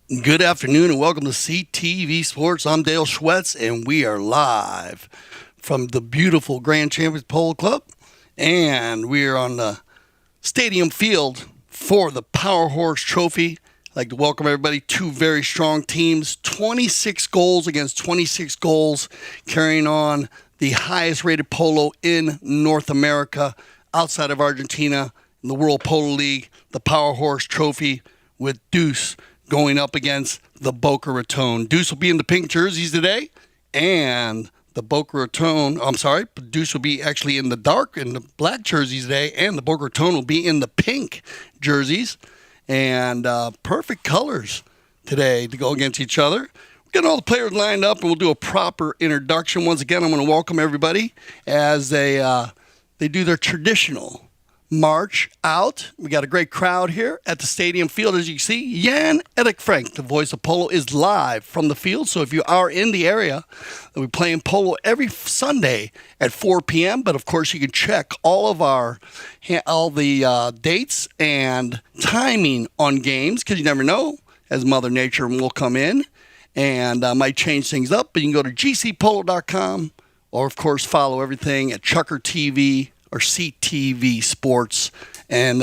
Good afternoon and welcome to CTV Sports. I'm Dale Schwetz and we are live from the beautiful Grand Champions Polo Club. And we are on the stadium field for the Power Horse Trophy. I'd like to welcome everybody. Two very strong teams, 26 goals against 26 goals, carrying on the highest rated polo in North America outside of Argentina in the World Polo League, the Power Horse Trophy with Deuce going up against the Boca Raton. Deuce will be in the pink jerseys today, and the Boca Raton, Deuce will be actually in the black jerseys today, and the Boca Raton will be in the pink jerseys, and perfect colors today to go against each other. We're getting all the players lined up, and we'll do a proper introduction. Once again, I'm going to welcome everybody as they do their traditional march out. We got a great crowd here at the stadium field. As you can see, Jan-Erik Frank, the voice of polo, is live from the field. So if you are in the area, we're playing polo every Sunday at 4 p.m. But of course, you can check all the dates and timing on games, because you never know, as Mother Nature will come in and might change things up. But you can go to gcpolo.com, or of course follow everything at Chucker TV or CTV Sports, and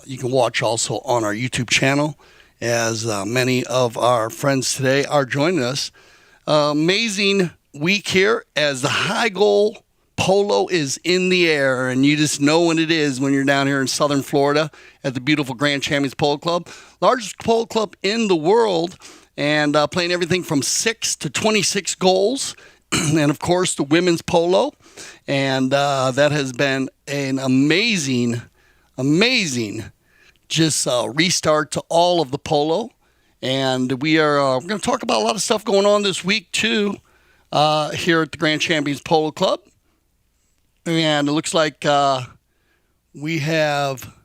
you can watch also on our YouTube channel, as many of our friends today are joining us. Amazing week here as the high goal polo is in the air, and you just know when it is when you're down here in southern Florida at the beautiful Grand Champions Polo Club, largest polo club in the world, and playing everything from 6 to 26 goals. And, of course, the women's polo. And that has been an amazing just restart to all of the polo. And we're going to talk about a lot of stuff going on this week, too, here at the Grand Champions Polo Club. And it looks like we have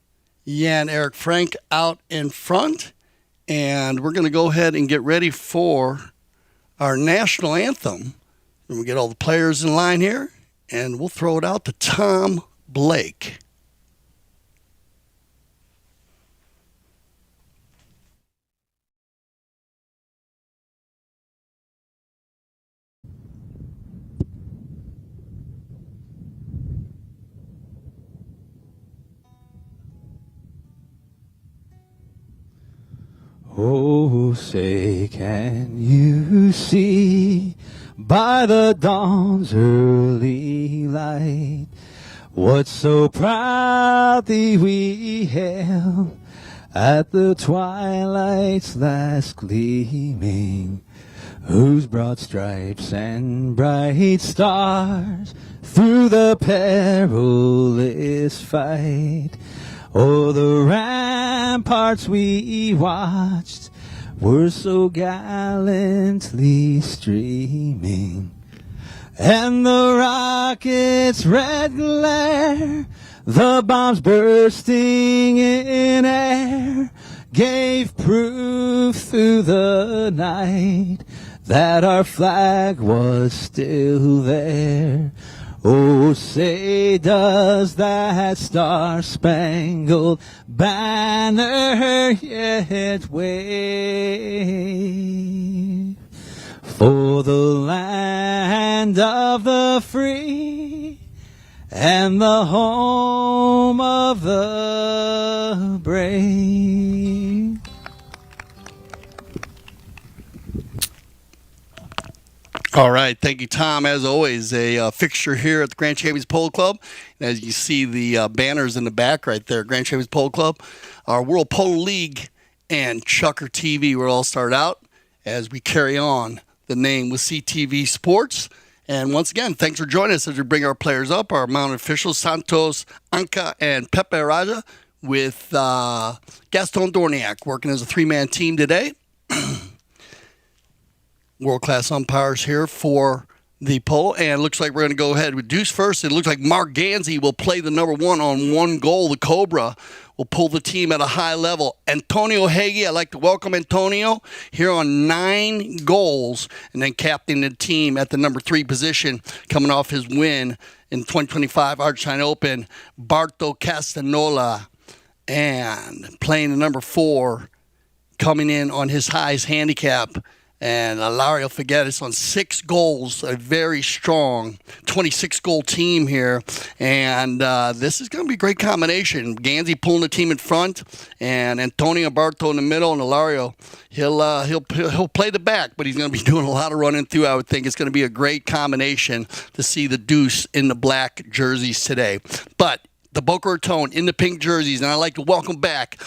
Jan-Erik Frank out in front. And we're going to go ahead and get ready for our national anthem. And we'll get all the players in line here, and we'll throw it out to Tom Blake. Oh, say, can you see by the dawn's early light what so proudly we hailed at the twilight's last gleaming, whose broad stripes and bright stars through the perilous fight o'er the ramparts we watched were so gallantly streaming, and the rocket's red glare, the bombs bursting in air, gave proof through the night that our flag was still there. Oh, say, does that star-spangled banner yet wave for the land of the free and the home of the brave? All right. Thank you, Tom. As always, a fixture here at the Grand Champions Polo Club. As you see the banners in the back right there, Grand Champions Polo Club, our World Polo League, and Chucker TV will all start out as we carry on the name with CTV Sports. And once again, thanks for joining us as we bring our players up, our mounted officials, Santos, Anka, and Pepe Raja, with Gaston Dorniak working as a three-man team today. World-class umpires here for the polo, and it looks like we're going to go ahead with Deuce first. It looks like Mark Ganzi will play the number one on one goal. The Cobra will pull the team at a high level. Antonio Hagee, I'd like to welcome Antonio here on 9 goals, and then captaining the team at the number 3 position, coming off his win in 2025 Argentine Open, Barto Castanola, and playing the number 4, coming in on his highest handicap. And Lario Figueres on 6 goals, a very strong 26-goal team here. And this is going to be a great combination. Ganzi pulling the team in front, and Antonio Barto in the middle, and Lario, he'll play the back, but he's going to be doing a lot of running through. I would think it's going to be a great combination to see the Deuce in the black jerseys today. But the Boca Raton in the pink jerseys, and I'd like to welcome back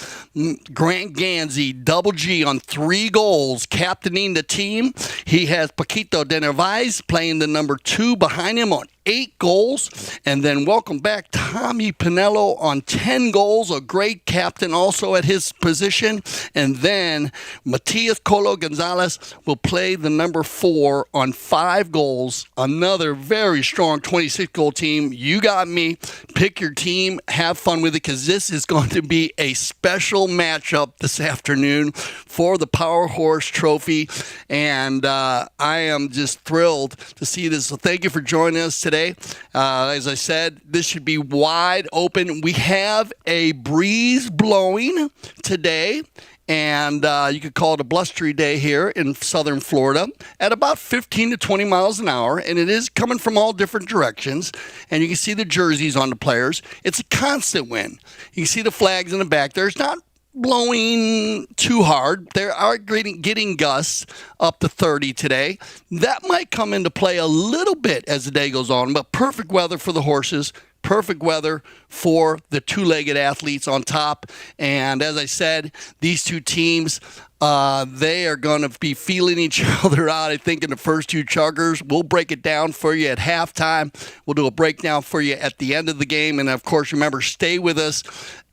Grant Ganzi, Double G, on 3 goals, captaining the team. He has Paquito de Nervais playing the number 2 behind him on 8 goals. And then welcome back Tommy Pinello on 10 goals, a great captain also at his position. And then Matias Colo Gonzalez will play the number 4 on 5 goals. Another very strong 26-goal team. You got me. Pick your team. Have fun with it, because this is going to be a special matchup this afternoon for the Power Horse Trophy. And I am just thrilled to see this. So thank you for joining us today. As I said, this should be wide open. We have a breeze blowing today, and you could call it a blustery day here in southern Florida at about 15 to 20 miles an hour, and it is coming from all different directions. And you can see the jerseys on the players. It's a constant wind. You can see the flags in the back there. It's not blowing too hard. There are getting gusts up to 30 today. That might come into play a little bit as the day goes on, but perfect weather for the horses, perfect weather for the 2-legged athletes on top. And as I said, these two teams, they are going to be feeling each other out, I think, in the first 2 chuggers. We'll break it down for you at halftime. We'll do a breakdown for you at the end of the game. And, of course, remember, stay with us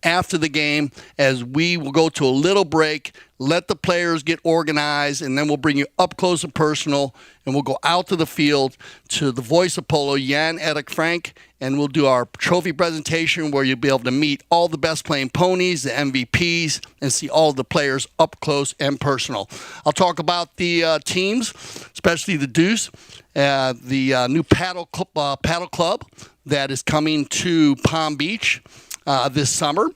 after the game, as we will go to a little break, let the players get organized, and then we'll bring you up close and personal, and we'll go out to the field to the voice of polo, Jan Erik Frank, and we'll do our trophy presentation where you'll be able to meet all the best playing ponies, the MVPs, and see all of the players up close and personal. I'll talk about the teams, especially the Deuce, the new paddle club that is coming to Palm Beach this summer.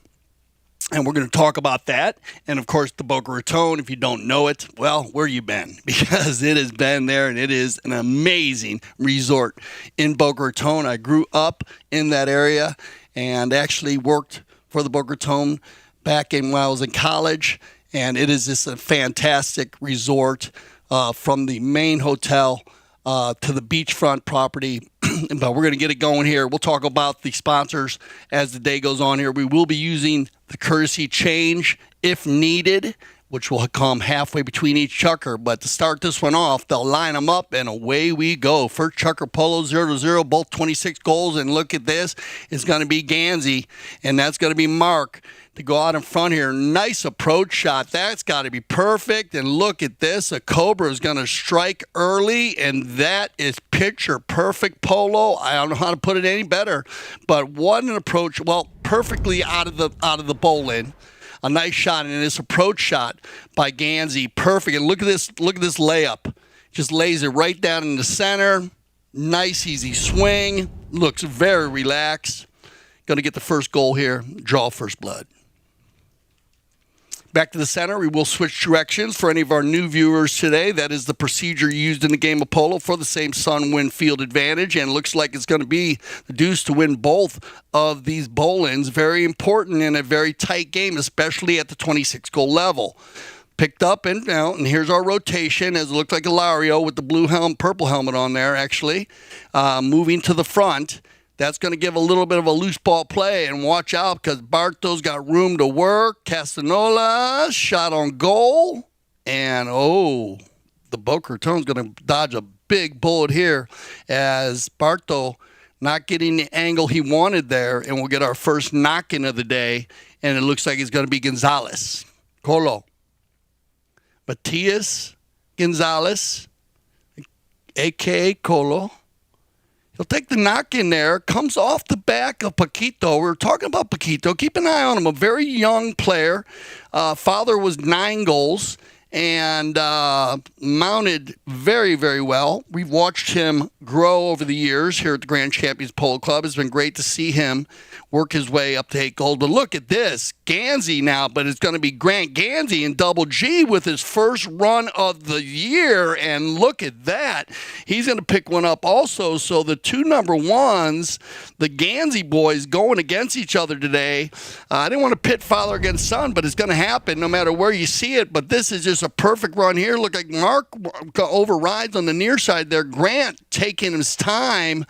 And we're going to talk about that. And, of course, the Boca Raton. If you don't know it, well, where you been? Because it has been there, and it is an amazing resort in Boca Raton. I grew up in that area and actually worked for the Boca Raton back when I was in college. And it is just a fantastic resort from the main hotel to the beachfront property. But we're going to get it going here. We'll talk about the sponsors as the day goes on here. We will be using the courtesy change if needed, which will come halfway between each chucker. But to start this one off, they'll line them up, and away we go. First chucker polo, 0-0, both 26 goals. And look at this. It's going to be Ganzi, and that's going to be Mark to go out in front here. Nice approach shot. That's got to be perfect. And look at this. A Cobra is going to strike early, and that is picture perfect polo. I don't know how to put it any better, but what an approach. Well, perfectly out of the bowl-in. A nice shot, and this approach shot by Ganzi, perfect. And look at this layup. Just lays it right down in the center. Nice, easy swing. Looks very relaxed. Going to get the first goal here. Draw first blood. Back to the center, we will switch directions for any of our new viewers today. That is the procedure used in the game of polo for the same sun-wind field advantage, and looks like it's going to be the Deuce to win both of these bowl-ins. Very important in a very tight game, especially at the 26-goal level. Picked up and down, and here's our rotation, as it looked like Ilario with the purple helmet on there, actually, moving to the front. That's going to give a little bit of a loose ball play, and watch out because Barto's got room to work. Castanola, shot on goal, and the Boca Raton's going to dodge a big bullet here as Barto not getting the angle he wanted there, and we'll get our first knock-in of the day, and it looks like it's going to be Gonzalez. Colo. Matias Gonzalez, a.k.a. Colo. He'll take the knock in there, comes off the back of Paquito. We were talking about Paquito. Keep an eye on him, a very young player. Father was 9 goals and mounted very, very well. We've watched him grow over the years here at the Grand Champions Polo Club. It's been great to see him work his way up to 8 goals. But look at this. Gansey now, but it's going to be Grant Gansey in Double G with his first run of the year. And look at that. He's going to pick one up also. So the two number ones, the Gansey boys, going against each other today. I didn't want to pit father against son, but it's going to happen no matter where you see it. But this is just a perfect run here. Look like Mark overrides on the near side there. Grant taking his time.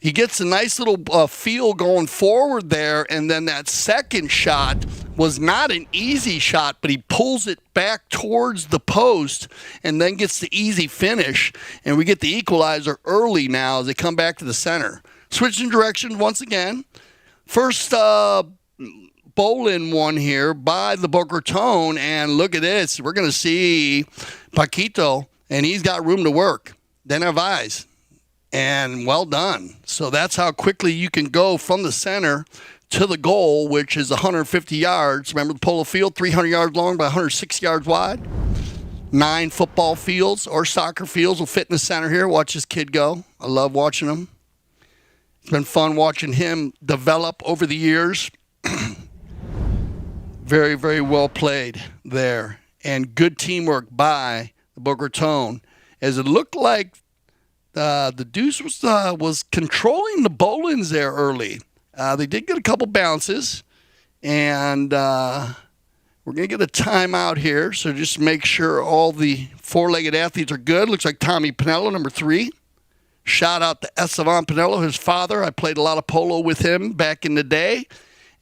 He gets a nice little feel going forward there, and then that second shot was not an easy shot, but he pulls it back towards the post and then gets the easy finish, and we get the equalizer early now as they come back to the center. Switching directions once again. First bowl-in one here by the Boca Raton, and look at this. We're going to see Paquito, and he's got room to work. Then Narvaez. And well done. So that's how quickly you can go from the center to the goal, which is 150 yards. Remember the Polo Field, 300 yards long by 160 yards wide? 9 football fields or soccer fields will fit in the center here. Watch this kid go. I love watching him. It's been fun watching him develop over the years. Very, very well played there. And good teamwork by the Boca Raton, as it looked like the Deuce was controlling the Bolins there early. They did get a couple bounces, and we're going to get a timeout here, so just make sure all the four-legged athletes are good. Looks like Tommy Pinello, number 3. Shout out to Estevan Pinello, his father. I played a lot of polo with him back in the day,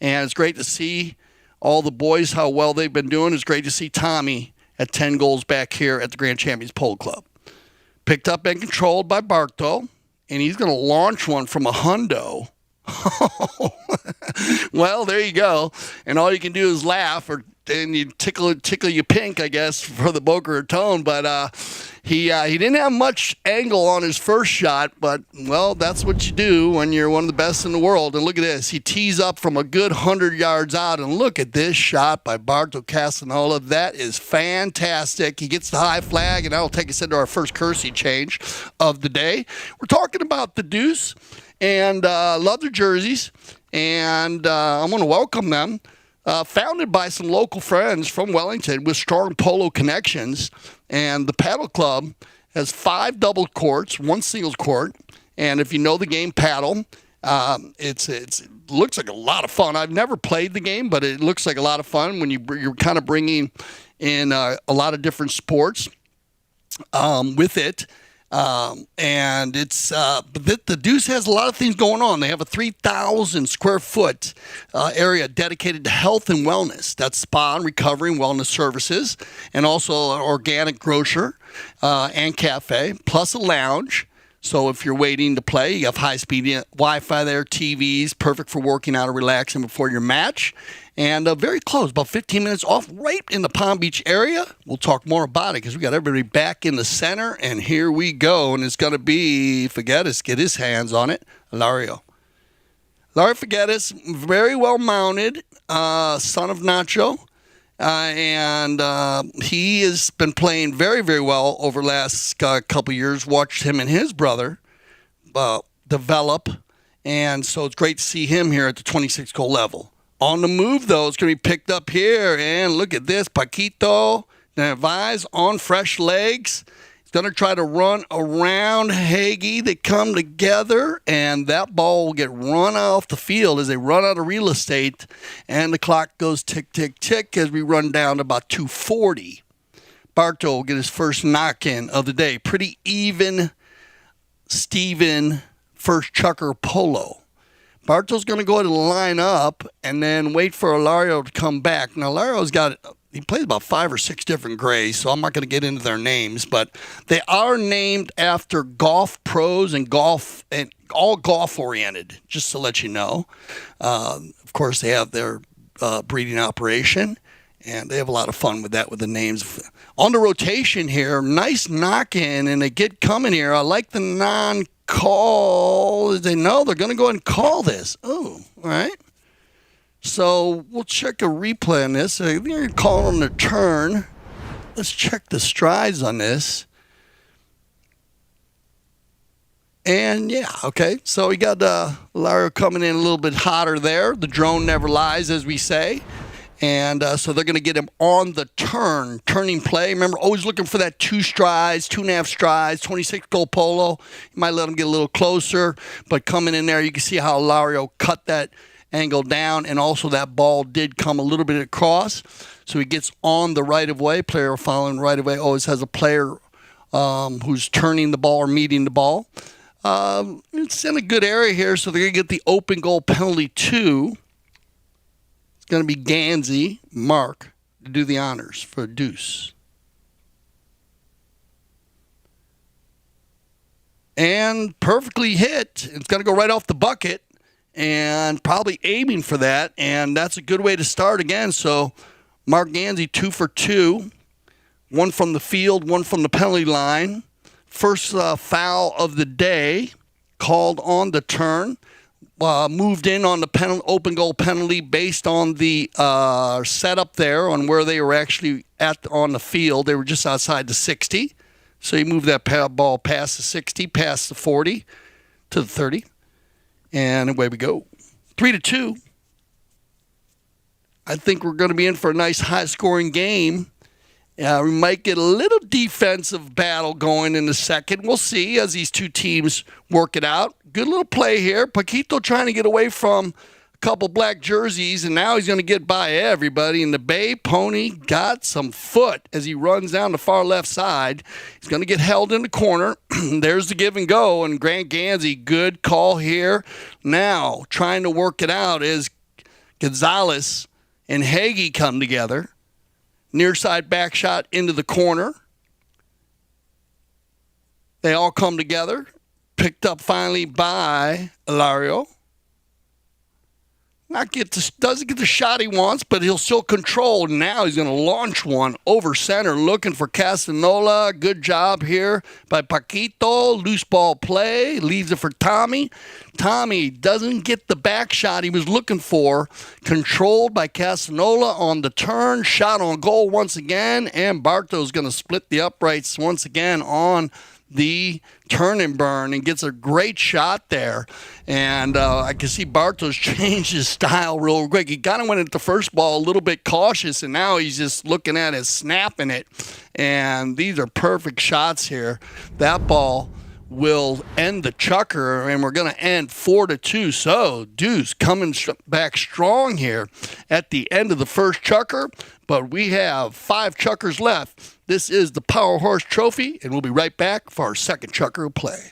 and it's great to see all the boys, how well they've been doing. It's great to see Tommy at 10 goals back here at the Grand Champions Polo Club. Picked up and controlled by Barto, and he's going to launch one from a hundo. Well, there you go. And all you can do is laugh, and you tickle you pink, I guess, for the Boca Raton. But he didn't have much angle on his first shot, but, well, that's what you do when you're one of the best in the world. And look at this. He tees up from a good 100 yards out, and look at this shot by Barto Castanola. That is fantastic. He gets the high flag, and that'll take us into our first currency change of the day. We're talking about the Deuce, and love their jerseys, and I'm going to welcome them. Founded by some local friends from Wellington with strong polo connections. And the paddle club has 5 double courts, 1 singles court. And if you know the game paddle, it looks like a lot of fun. I've never played the game, but it looks like a lot of fun when you're kind of bringing in a lot of different sports with it. And it's but the Deuce has a lot of things going on. They have a 3,000 square foot area dedicated to health and wellness. That's spa and recovery and wellness services, and also an organic grocer and cafe, plus a lounge. So if you're waiting to play, you have high-speed Wi-Fi there, TVs, perfect for working out or relaxing before your match. And very close, about 15 minutes off, right in the Palm Beach area. We'll talk more about it because we got everybody back in the center, and here we go. And it's going to be Figueres, get his hands on it, Lario Figueres, very well mounted, son of Nacho. And he has been playing very, very well over the last couple years. Watched him and his brother develop. And so it's great to see him here at the 26-goal level. On the move, though, it's going to be picked up here. And look at this. Paquito Narvaez on fresh legs. He's going to try to run around Hagee. They come together, and that ball will get run off the field as they run out of real estate. And the clock goes tick, tick, tick as we run down to about 2:40. Barto will get his first knock-in of the day. Pretty even, Steven, first chucker polo. Barto's going to go ahead and line up and then wait for Ilario to come back. Now, he plays about 5 or 6 different grays, so I'm not going to get into their names, but they are named after golf pros and all golf-oriented, just to let you know. Of course, they have their breeding operation, and they have a lot of fun with that, with the names. On the rotation here, nice knock-in, and they get coming here. I like the non-call. They know they're going to go ahead and call this. Oh, all right. So we'll check a replay on this. I think you're calling on the turn. Let's check the strides on this. And yeah, okay. So we got Lario coming in a little bit hotter there. The drone never lies, as we say. And so they're going to get him on the turning play. Remember, always looking for that 2 strides, 2.5 strides, 26-goal polo. You might let him get a little closer, but coming in there, you can see how Lario cut that angle down, and also that ball did come a little bit across. So he gets on the right of way. Player following right of way always has a player who's turning the ball or meeting the ball. It's in a good area here, so they're going to get the open goal penalty 2. Going to be Gansey, Mark, to do the honors for Deuce. And perfectly hit. It's going to go right off the bucket and probably aiming for that. And that's a good way to start again. So Mark Gansey, 2 for 2. 1 from the field, 1 from the penalty line. First foul of the day called on the turn. Moved in on the open goal penalty based on the setup there on where they were actually on the field. They were just outside the 60. So he moved that ball past the 60, past the 40 to the 30. And away we go. 3-2. I think we're going to be in for a nice high-scoring game. We might get a little defensive battle going in the second. We'll see as these two teams work it out. Good little play here. Paquito trying to get away from a couple black jerseys, and now he's going to get by everybody. And the Bay Pony got some foot as he runs down the far left side. He's going to get held in the corner. There's the give and go, and Grant Gansey, good call here. Now, trying to work it out as Gonzalez and Hagee come together. Near side back shot into the corner. They all come together. Picked up finally by Ilario. Doesn't get the shot he wants, but he'll still control. Now he's going to launch one over center, looking for Castanola. Good job here by Paquito. Loose ball play. Leaves it for Tommy. Tommy doesn't get the back shot he was looking for. Controlled by Castanola on the turn. Shot on goal once again. And Barto's going to split the uprights once again on the turn and burn and gets a great shot there. And I can see Bartos changed his style real quick. He kind of went at the first ball a little bit cautious, and now he's just looking at it, snapping it. And these are perfect shots here. That ball will end the chukker, and we're going to end 4-2. So Deuce coming back strong here at the end of the first chukker, but we have 5 chukkers left. This is the Power Horse Trophy, and we'll be right back for our second chukker of play.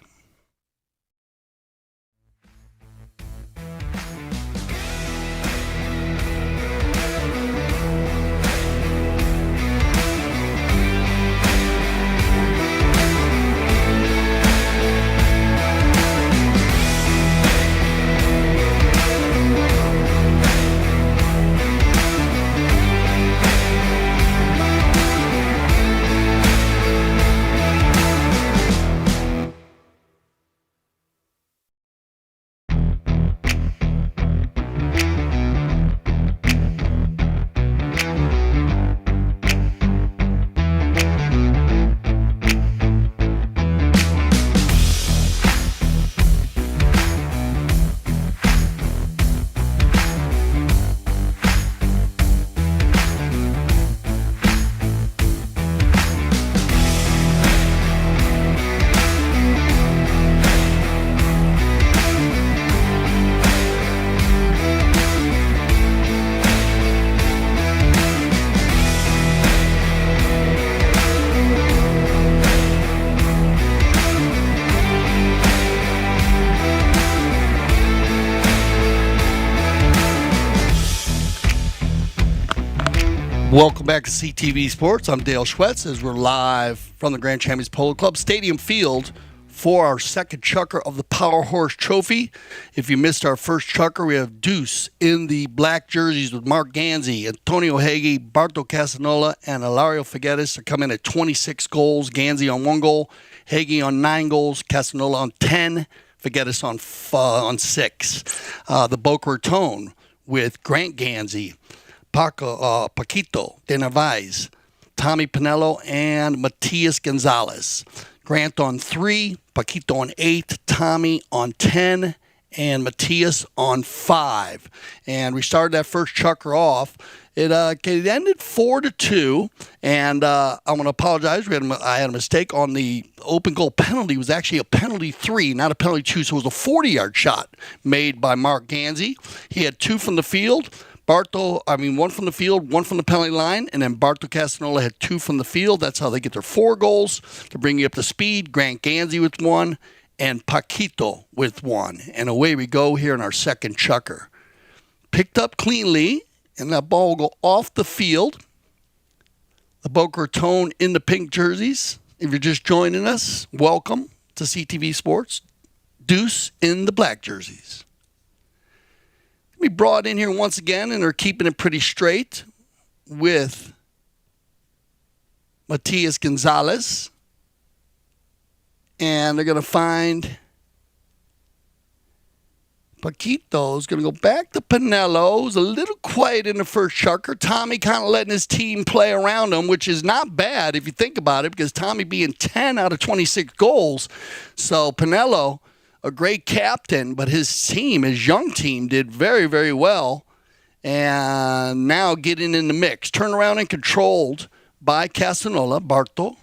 Welcome back to CTV Sports. I'm Dale Schwetz as we're live from the Grand Champions Polo Club Stadium Field for our second chukker of the Power Horse Trophy. If you missed our first chukker, we have Deuce in the black jerseys with Mark Gansey, Antonio Hagee, Barto Castanola, and Ilario Figueres are coming at 26 goals. Gansey on 1 goal, Hagee on 9 goals, Castanola on 10, Figueres on 6. The Boca Raton with Grant Gansey, Paquito de Narvaez, Tommy Pinello, and Matias Gonzalez. Grant on 3, Paquito on 8, Tommy on 10, and Matias on 5. And we started that first chukker off. It ended 4-2, and I want to apologize. I had a mistake on the open goal penalty. It was actually a penalty 3, not a penalty 2, so it was a 40-yard shot made by Mark Ganzi. He had 2 from the field. 1 from the field, 1 from the penalty line, and then Barto Castanola had 2 from the field. That's how they get their 4 goals to bring you up to speed. Grant Ganzi with 1, and Paquito with 1. And away we go here in our second chukker. Picked up cleanly, and that ball will go off the field. The Boca Raton in the pink jerseys. If you're just joining us, welcome to CTV Sports. Deuce in the black jerseys. We brought in here once again, and they're keeping it pretty straight with Matias Gonzalez. And they're going to find Paquito's going to go back to Pinello. It was a little quiet in the first chukker. Tommy kind of letting his team play around him, which is not bad if you think about it, because Tommy being 10 out of 26 goals. So Pinello, a great captain, but his team, his young team, did very, very well. And now getting in the mix. Turned around and controlled by Castanola, Barto.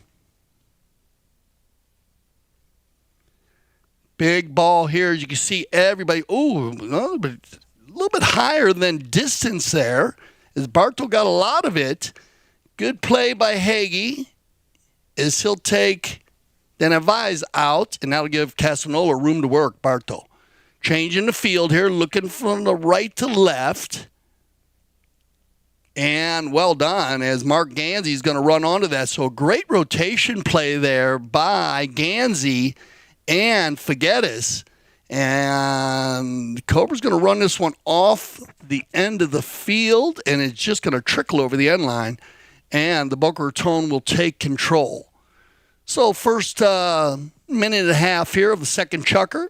Big ball here. As you can see, everybody. Ooh, a little bit higher than distance there. As Barto got a lot of it. Good play by Hagee. As he'll take Denavais out, and that'll give Castanola room to work. Barto changing the field here, looking from the right to left. And well done, as Mark Ganzi is going to run onto that. So a great rotation play there by Ganzi and Figueres. And Cobra's going to run this one off the end of the field, and it's just going to trickle over the end line. And the Boca Raton will take control. So first minute and a half here of the second chukker.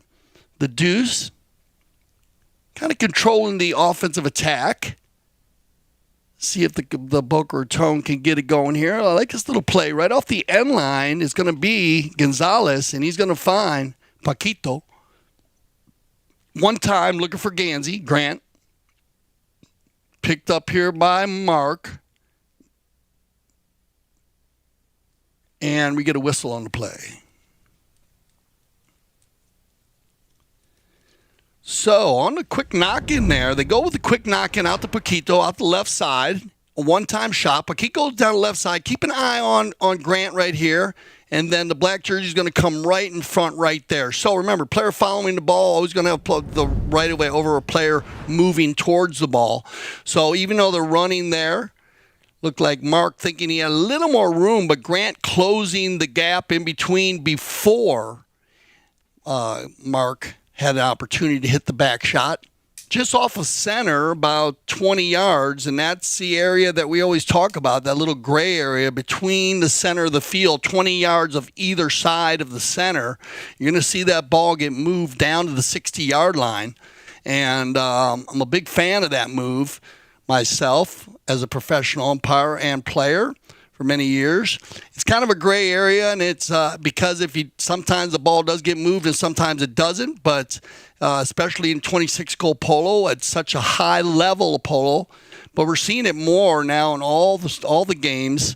The Deuce kind of controlling the offensive attack. See if the Boca Raton can get it going here. I like this little play. Right off the end line is going to be Gonzalez, and he's going to find Paquito. One time looking for Ganzi. Grant. Picked up here by Mark. And we get a whistle on the play. So, on the quick knock in there, they go with the quick knock in out to Paquito, out the left side. A one-time shot. Paquito down the left side. Keep an eye on Grant right here. And then the black jersey is going to come right in front right there. So, remember, player following the ball, always going to have the right of way over a player moving towards the ball. So, even though they're running there, looked like Mark thinking he had a little more room, but Grant closing the gap in between before Mark had an opportunity to hit the back shot. Just off of center, about 20 yards, and that's the area that we always talk about, that little gray area between the center of the field, 20 yards of either side of the center. You're going to see that ball get moved down to the 60-yard line, and I'm a big fan of that move myself as a professional umpire and player for many years. It's kind of a gray area, and it's because sometimes the ball does get moved and sometimes it doesn't, but especially in 26-goal polo at such a high level of polo. But we're seeing it more now in all the games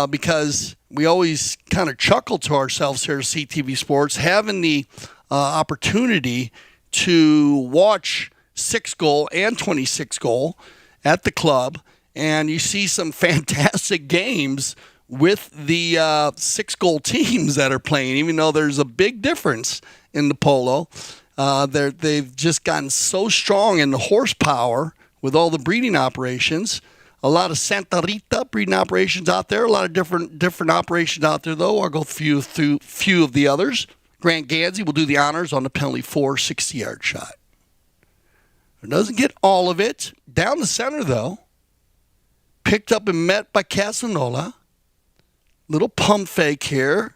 because we always kind of chuckle to ourselves here at CTV Sports, having the opportunity to watch 6-goal and 26-goal at the club. And you see some fantastic games with the 6-goal teams that are playing, even though there's a big difference in the polo. They've just gotten so strong in the horsepower with all the breeding operations. A lot of Santa Rita breeding operations out there. A lot of different operations out there, though. I'll go through few of the others. Grant Ganzi will do the honors on the penalty 4 60-yard shot. It doesn't get all of it. Down the center, though. Picked up and met by Castanola. Little pump fake here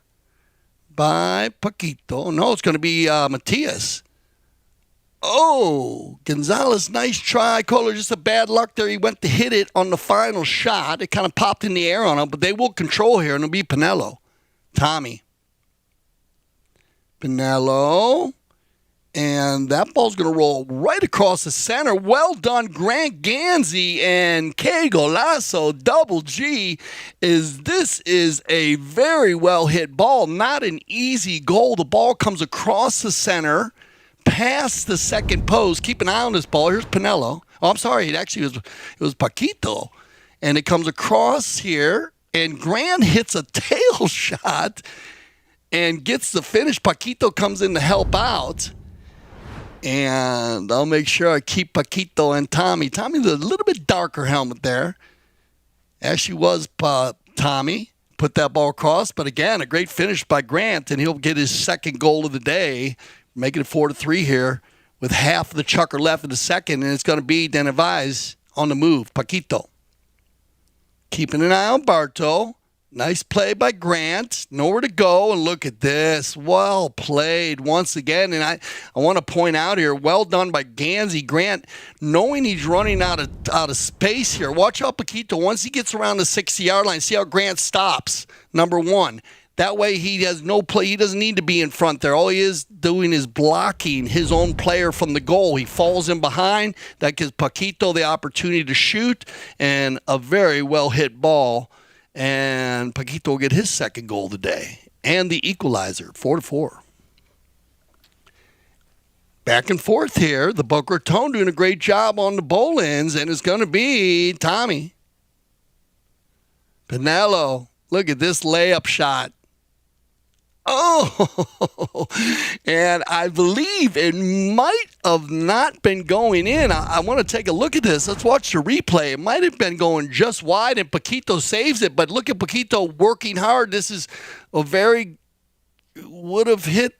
by Paquito. No, it's going to be Matias. Oh, Gonzalez, nice try. Kohler, just a bad luck there. He went to hit it on the final shot. It kind of popped in the air on him, but they will control here, and it'll be Pinello. Tommy. Pinello. And that ball's going to roll right across the center. Well done, Grant Gansey and K Golasso, double G. This is a very well hit ball. Not an easy goal. The ball comes across the center, past the second post. Keep an eye on this ball. Here's Pinello. Oh, I'm sorry. It was Paquito. And it comes across here, and Grant hits a tail shot and gets the finish. Paquito comes in to help out. And I'll make sure I keep Paquito and Tommy. Tommy's a little bit darker helmet there. Actually was Tommy. Put that ball across. But again, a great finish by Grant, and he'll get his second goal of the day, making it 4-3 here with half of the chucker left in the second. And it's going to be Denevais on the move. Paquito. Keeping an eye on Barto. Nice play by Grant. Nowhere to go, and look at this. Well played once again. And I want to point out here, well done by Gansey. Grant, knowing he's running out of space here. Watch out, Paquito. Once he gets around the 60-yard line, see how Grant stops, number one. That way he has no play. He doesn't need to be in front there. All he is doing is blocking his own player from the goal. He falls in behind. That gives Paquito the opportunity to shoot, and a very well-hit ball. And Paquito will get his second goal of the day and the equalizer, 4-4. Back and forth here. The Boca Raton doing a great job on the bowl ends, and it's going to be Tommy. Pinello, look at this layup shot. Oh, and I believe it might have not been going in. I want to take a look at this. Let's watch the replay. It might have been going just wide, and Paquito saves it. But look at Paquito working hard. This is would have hit.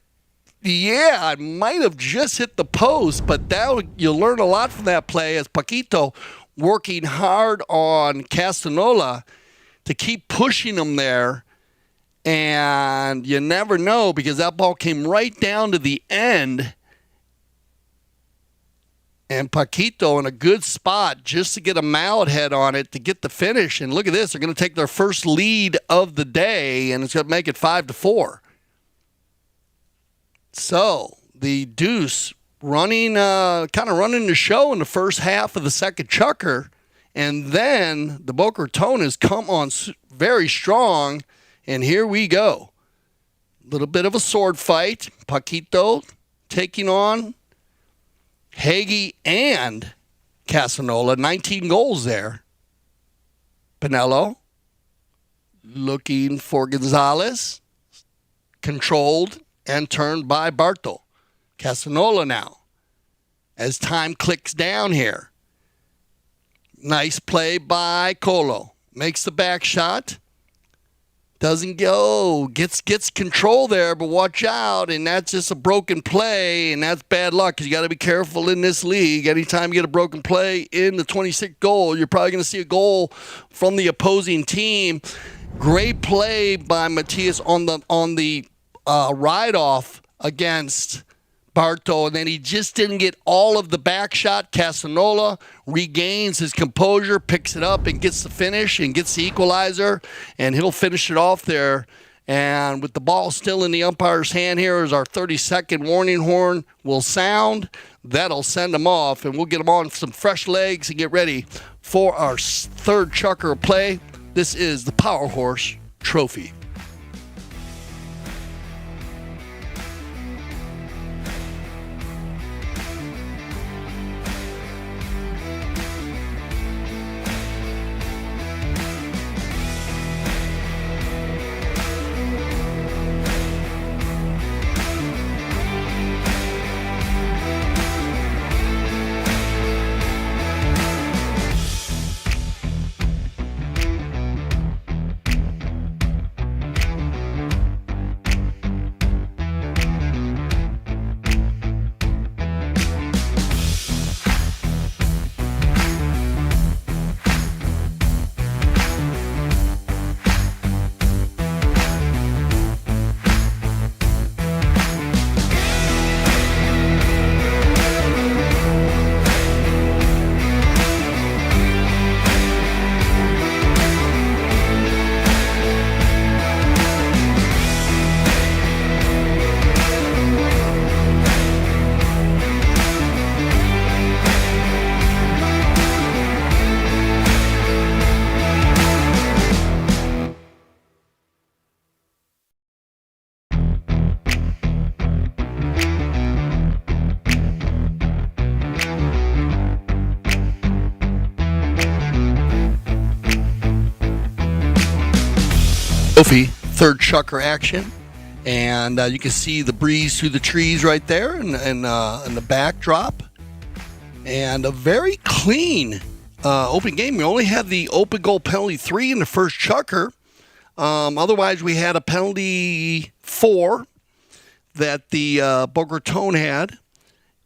Yeah, it might have just hit the post, but you'll learn a lot from that play as Paquito working hard on Castanola to keep pushing him there. And you never know, because that ball came right down to the end. And Paquito in a good spot just to get a mallet head on it to get the finish. And look at this. They're going to take their first lead of the day, and it's going to make it 5-4. So the Deuce running the show in the first half of the second chukker. And then the Boca Raton has come on very strong. And here we go. A little bit of a sword fight. Paquito taking on Hagee and Casanola. 19 goals there. Pinello looking for Gonzalez. Controlled and turned by Barto. Casanola now. As time clicks down here. Nice play by Colo. Makes the back shot. Doesn't go, gets control there, but watch out, and that's just a broken play, and that's bad luck because you got to be careful in this league. Anytime you get a broken play in the 26th goal, you're probably going to see a goal from the opposing team. Great play by Matias on the ride-off against Barto, and then he just didn't get all of the back shot. Casanola regains his composure, picks it up, and gets the finish and gets the equalizer, and he'll finish it off there. And with the ball still in the umpire's hand here, as our 30-second warning horn will sound, that'll send them off, and we'll get them on some fresh legs and get ready for our third chukker of play. This is the Power Horse Trophy. goofy third chucker action. And you can see the breeze through the trees right there in the backdrop. And a very clean open game. We only had the open goal penalty 3 in the first chukker. Otherwise, we had a penalty 4 that the Boca Raton had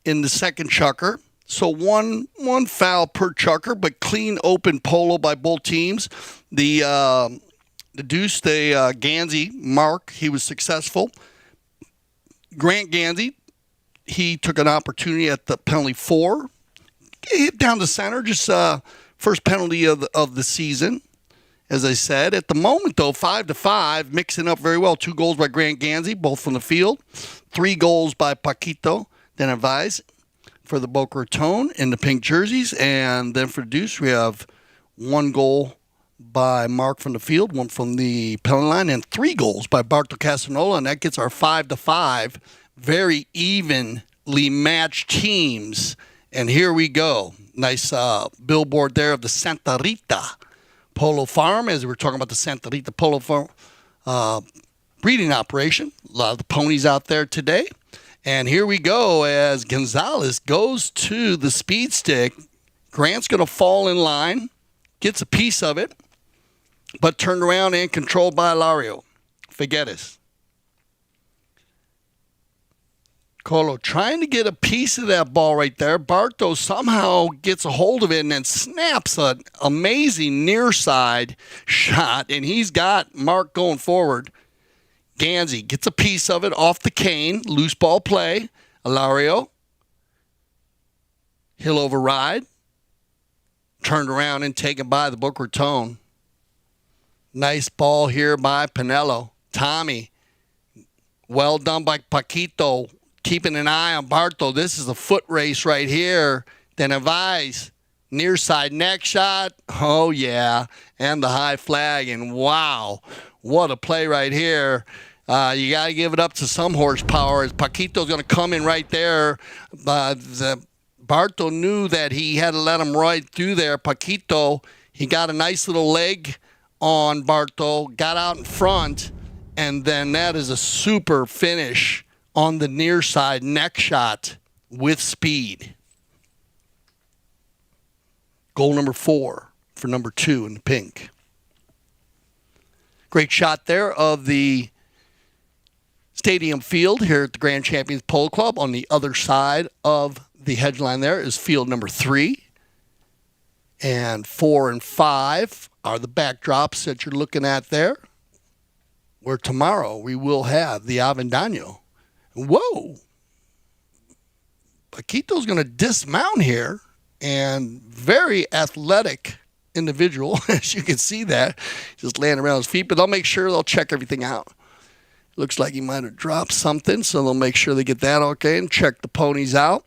in the second chukker. So one foul per chukker, but clean open polo by both teams. The deuce, Gansey, Mark, he was successful. Grant Gansey, he took an opportunity at the penalty 4. Hit down the center, just first penalty of the season. As I said, at the moment, though, 5-5, mixing up very well. 2 goals by Grant Gansey, both from the field. 3 goals by Paquito Denavais for the Boca Raton in the pink jerseys. And then for the deuce, we have 1 goal by Mark from the field, 1 from the penalty line, and 3 goals by Barto Casanola, and that gets our 5-5. Very evenly matched teams. And here we go. Nice billboard there of the Santa Rita Polo Farm, as we were talking about the Santa Rita Polo Farm breeding operation. A lot of the ponies out there today. And here we go as Gonzalez goes to the speed stick. Grant's going to fall in line, gets a piece of it, but turned around and controlled by Lario Figueres. Colo trying to get a piece of that ball right there. Barto somehow gets a hold of it and then snaps an amazing near side shot, and he's got Mark going forward. Gansey gets a piece of it off the cane. Loose ball play. Alario. He'll override. Turned around and taken by the Boca Raton. Nice ball here by Pinello. Tommy. Well done by Paquito. Keeping an eye on Barto. This is a foot race right here. Denavais. Near side neck shot. Oh, yeah. And the high flag. And wow. What a play right here. You got to give it up to some horsepower as Paquito's going to come in right there. Barto knew that he had to let him right through there. Paquito, he got a nice little leg on Barto, got out in front, and then that is a super finish on the near side neck shot with speed. Goal number 4 for number 2 in the pink. Great shot there of the stadium field here at the Grand Champions Polo Club. On the other side of the hedge line there is field number 3. And 4 and 5 are the backdrops that you're looking at there. Where tomorrow we will have the Avendano. Whoa! Paquito's going to dismount here. And very athletic individual, as you can see that. Just laying around his feet. But they'll make sure they'll check everything out. Looks like he might have dropped something, so they'll make sure they get that okay and check the ponies out.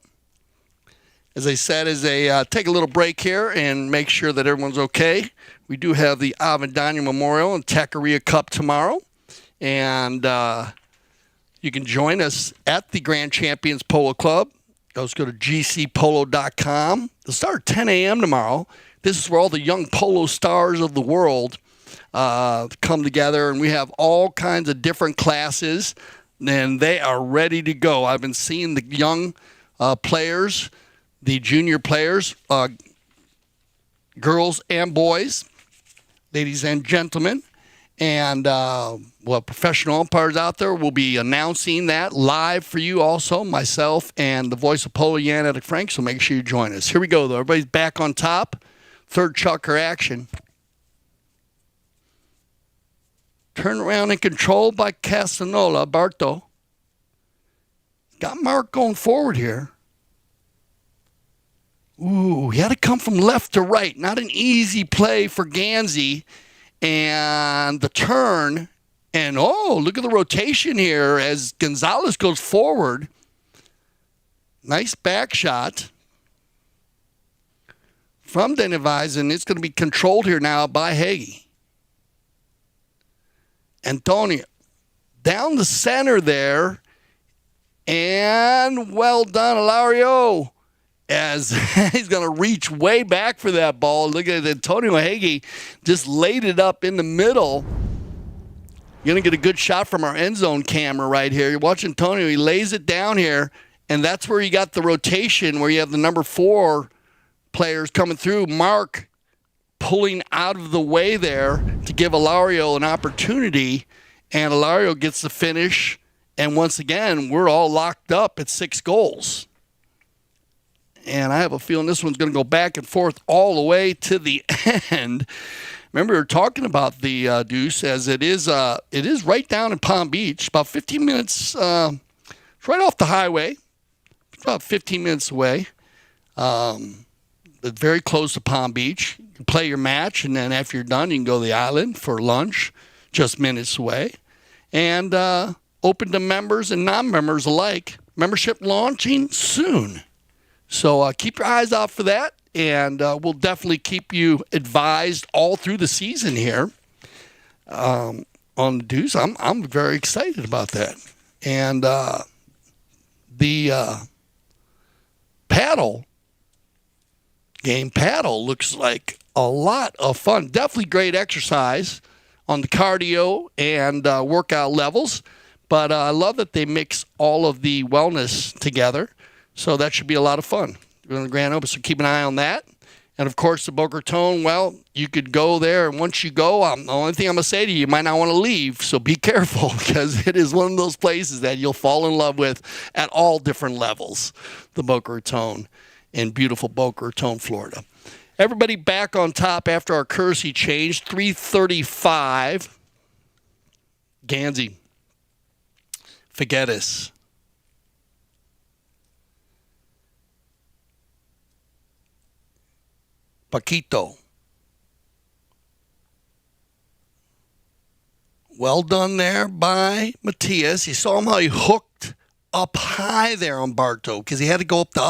As I said, as they take a little break here and make sure that everyone's okay, we do have the Avendano Memorial and Taqueria Cup tomorrow. And you can join us at the Grand Champions Polo Club. Let's go to gcpolo.com. They'll start at 10 a.m. tomorrow. This is where all the young polo stars of the world come together, and we have all kinds of different classes, and they are ready to go. I've been seeing the young players, the junior players, girls and boys, ladies and gentlemen, and professional umpires out there will be announcing that live for you also, myself and the voice of polo, Jan Frank, so make sure you join us. Here we go, though. Everybody's back on top. Third chucker action. Turn around and controlled by Casanola. Barto. Got Mark going forward here. Ooh, he had to come from left to right. Not an easy play for Gansey. And the turn. And, look at the rotation here as Gonzalez goes forward. Nice back shot from Denevais, and it's going to be controlled here now by Hagee. Antonio down the center there, and well done, Alario, as he's going to reach way back for that ball. Look at Antonio Hagee just laid it up in the middle You're going to get a good shot from our end zone camera right here. You're watching Antonio. He lays it down here, and that's where you got the rotation where you have the number 4 players coming through. Mark pulling out of the way there to give Ilario an opportunity, and Ilario gets the finish. And once again, we're all locked up at 6 goals. And I have a feeling this one's going to go back and forth all the way to the end. Remember, we were talking about the Deuce, as it is right down in Palm Beach, about 15 minutes. It's right off the highway. It's about 15 minutes away. Very close to Palm Beach. You can play your match, and then after you're done, you can go to the island for lunch, just minutes away. And open to members and non-members alike. Membership launching soon. So keep your eyes out for that, and we'll definitely keep you advised all through the season here on the Deuce. I'm very excited about that. And the paddle looks like a lot of fun. Definitely great exercise on the cardio and workout levels. But I love that they mix all of the wellness together. So that should be a lot of fun. We're in the Grand Open, so keep an eye on that. And, of course, the Boca Raton, well, you could go there. And once you go, the only thing I'm going to say to you, you might not want to leave. So be careful, because it is one of those places that you'll fall in love with at all different levels, the Boca Raton in beautiful Boca Raton, Florida. Everybody back on top after our courtesy change, 3:35. Gansey. Figueres. Paquito. Well done there by Matias. You saw him how he hooked up high there on Barto, because he had to go up the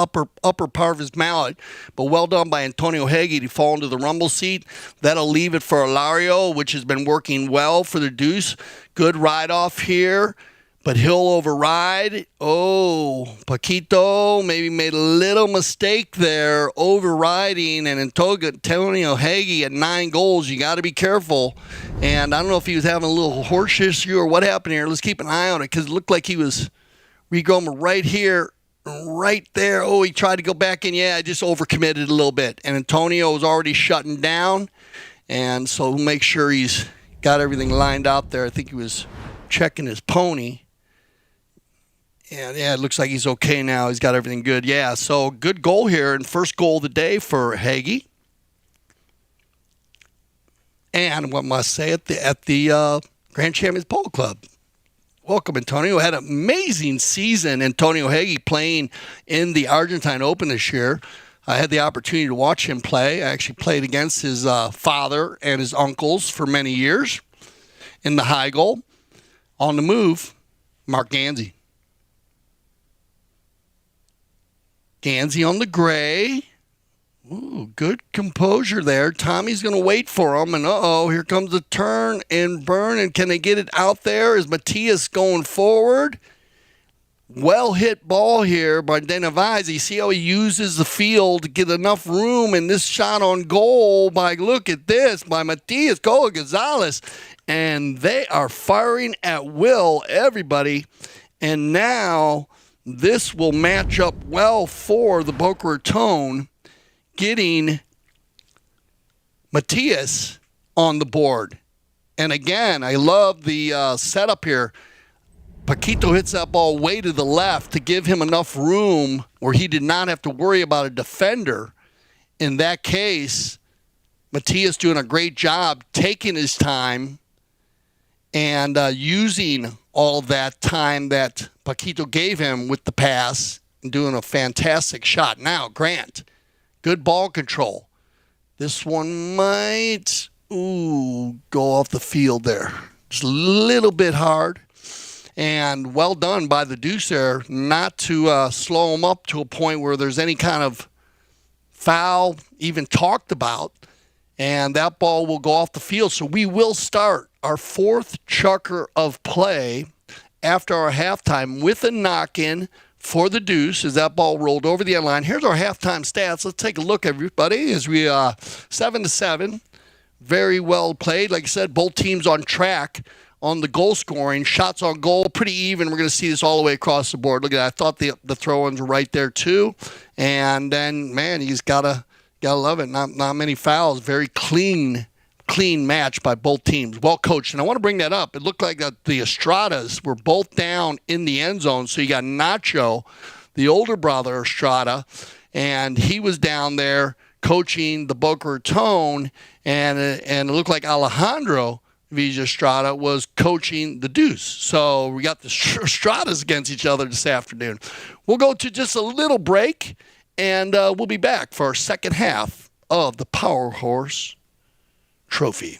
upper part of his mallet. But well done by Antonio Heggie to fall into the rumble seat. That'll leave it for Ilario, which has been working well for the Deuce. Good ride off here, but he'll override. Oh, Paquito maybe made a little mistake there, overriding, and Antonio Heggie at 9 goals. You got to be careful. And I don't know if he was having a little horse issue or what happened here. Let's keep an eye on it, because it looked like he was going right here, right there. Oh, he tried to go back in. Yeah, I just overcommitted a little bit. And Antonio was already shutting down. And so we'll make sure he's got everything lined out there. I think he was checking his pony. And, yeah, it looks like he's okay now. He's got everything good. Yeah, so good goal here, and first goal of the day for Heggie. And what must say at the Grand Champions Polo Club. Welcome, Antonio. Had an amazing season, Antonio Heggie, playing in the Argentine Open this year. I had the opportunity to watch him play. I actually played against his father and his uncles for many years in the high goal. On the move, Mark Gansey. Gansey on the gray. Ooh, good composure there. Tommy's going to wait for him, and here comes the turn and burn, and can they get it out there? Is Matias going forward? Well hit ball here by Denavaz. You see how he uses the field to get enough room, and this shot on goal by, look at this, by Matias Gonzalez. And they are firing at will, everybody. And now this will match up well for the Boca Raton, getting Matias on the board. And again, I love the setup here. Paquito hits that ball way to the left to give him enough room where he did not have to worry about a defender. In that case, Matias doing a great job taking his time and using all that time that Paquito gave him with the pass and doing a fantastic shot. Now, Grant, good ball control. This one might, go off the field there. Just a little bit hard. And well done by the Deuce there not to slow him up to a point where there's any kind of foul even talked about. And that ball will go off the field. So we will start our fourth chukker of play after our halftime with a knock-in for the Deuce as that ball rolled over the end line. Here's our halftime stats. Let's take a look, everybody, as we 7-7. Very well played. Like I said, both teams on track on the goal scoring. Shots on goal, pretty even. We're going to see this all the way across the board. Look at that. I thought the throw-ins were right there too. And then, man, he's gotta love it. Not many fouls. Very clean match by both teams. Well coached. And I want to bring that up. It looked like the Estradas were both down in the end zone. So you got Nacho, the older brother Estrada, and he was down there coaching the Boca Raton, and it looked like Alejandro Villa Estrada was coaching the Deuce. So we got the Estradas against each other this afternoon. We'll go to just a little break, and we'll be back for our second half of the Power Horse Trophy.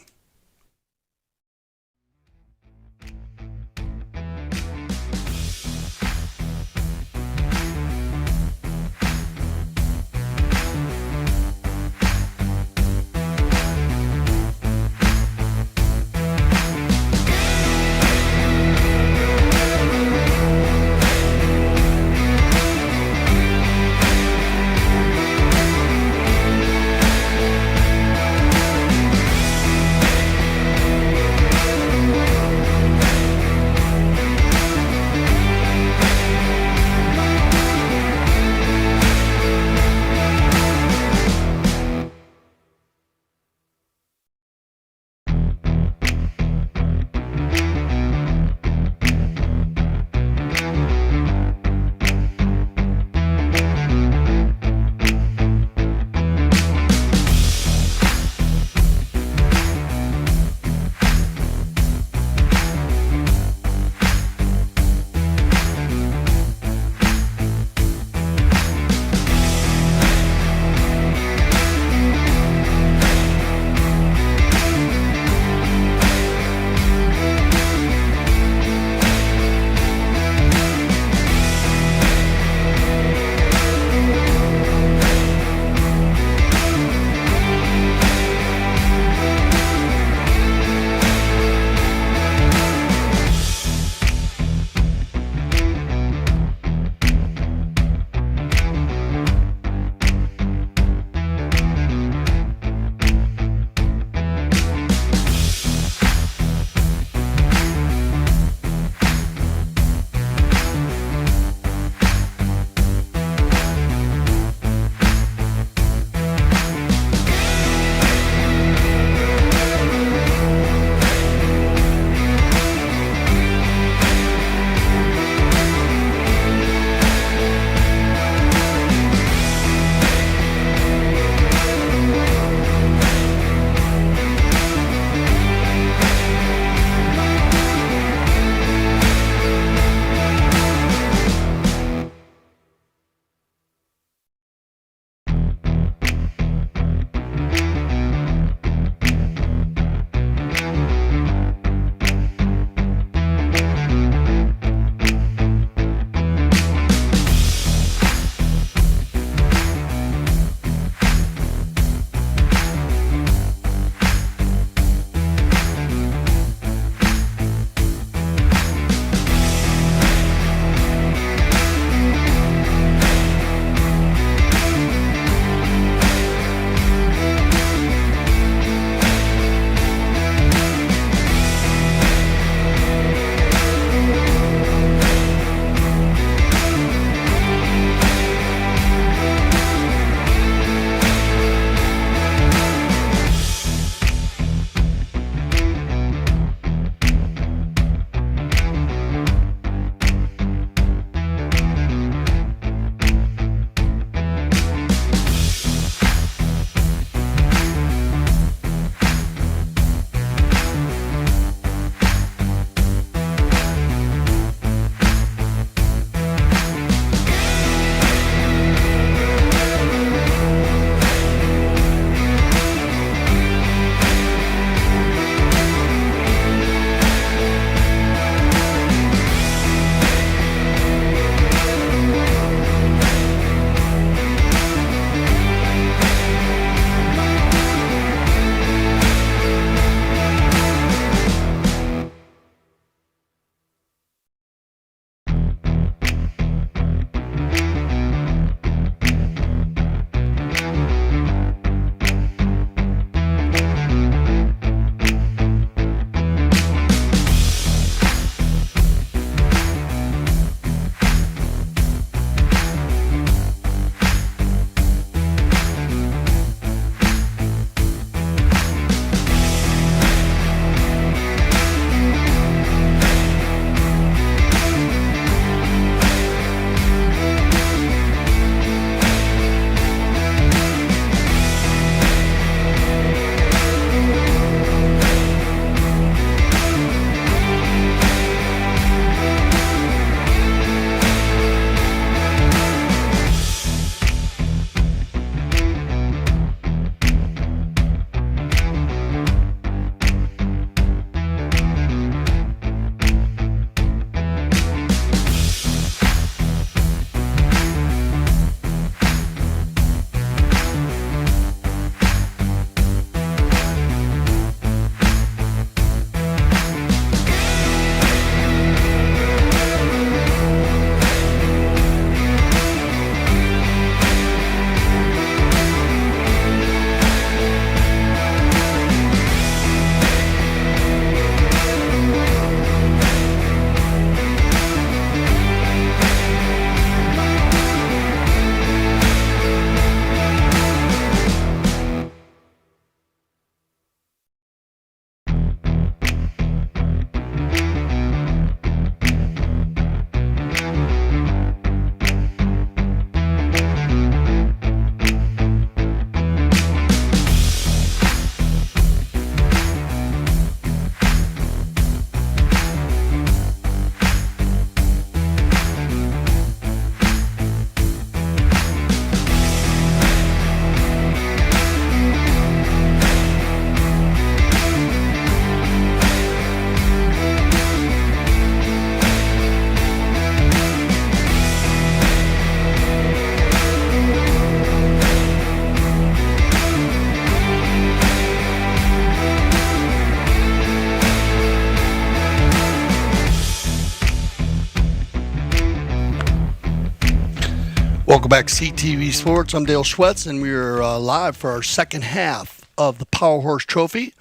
Welcome back to CTV Sports. I'm Dale Schwetz, and we're live for our second half of the Power Horse Trophy,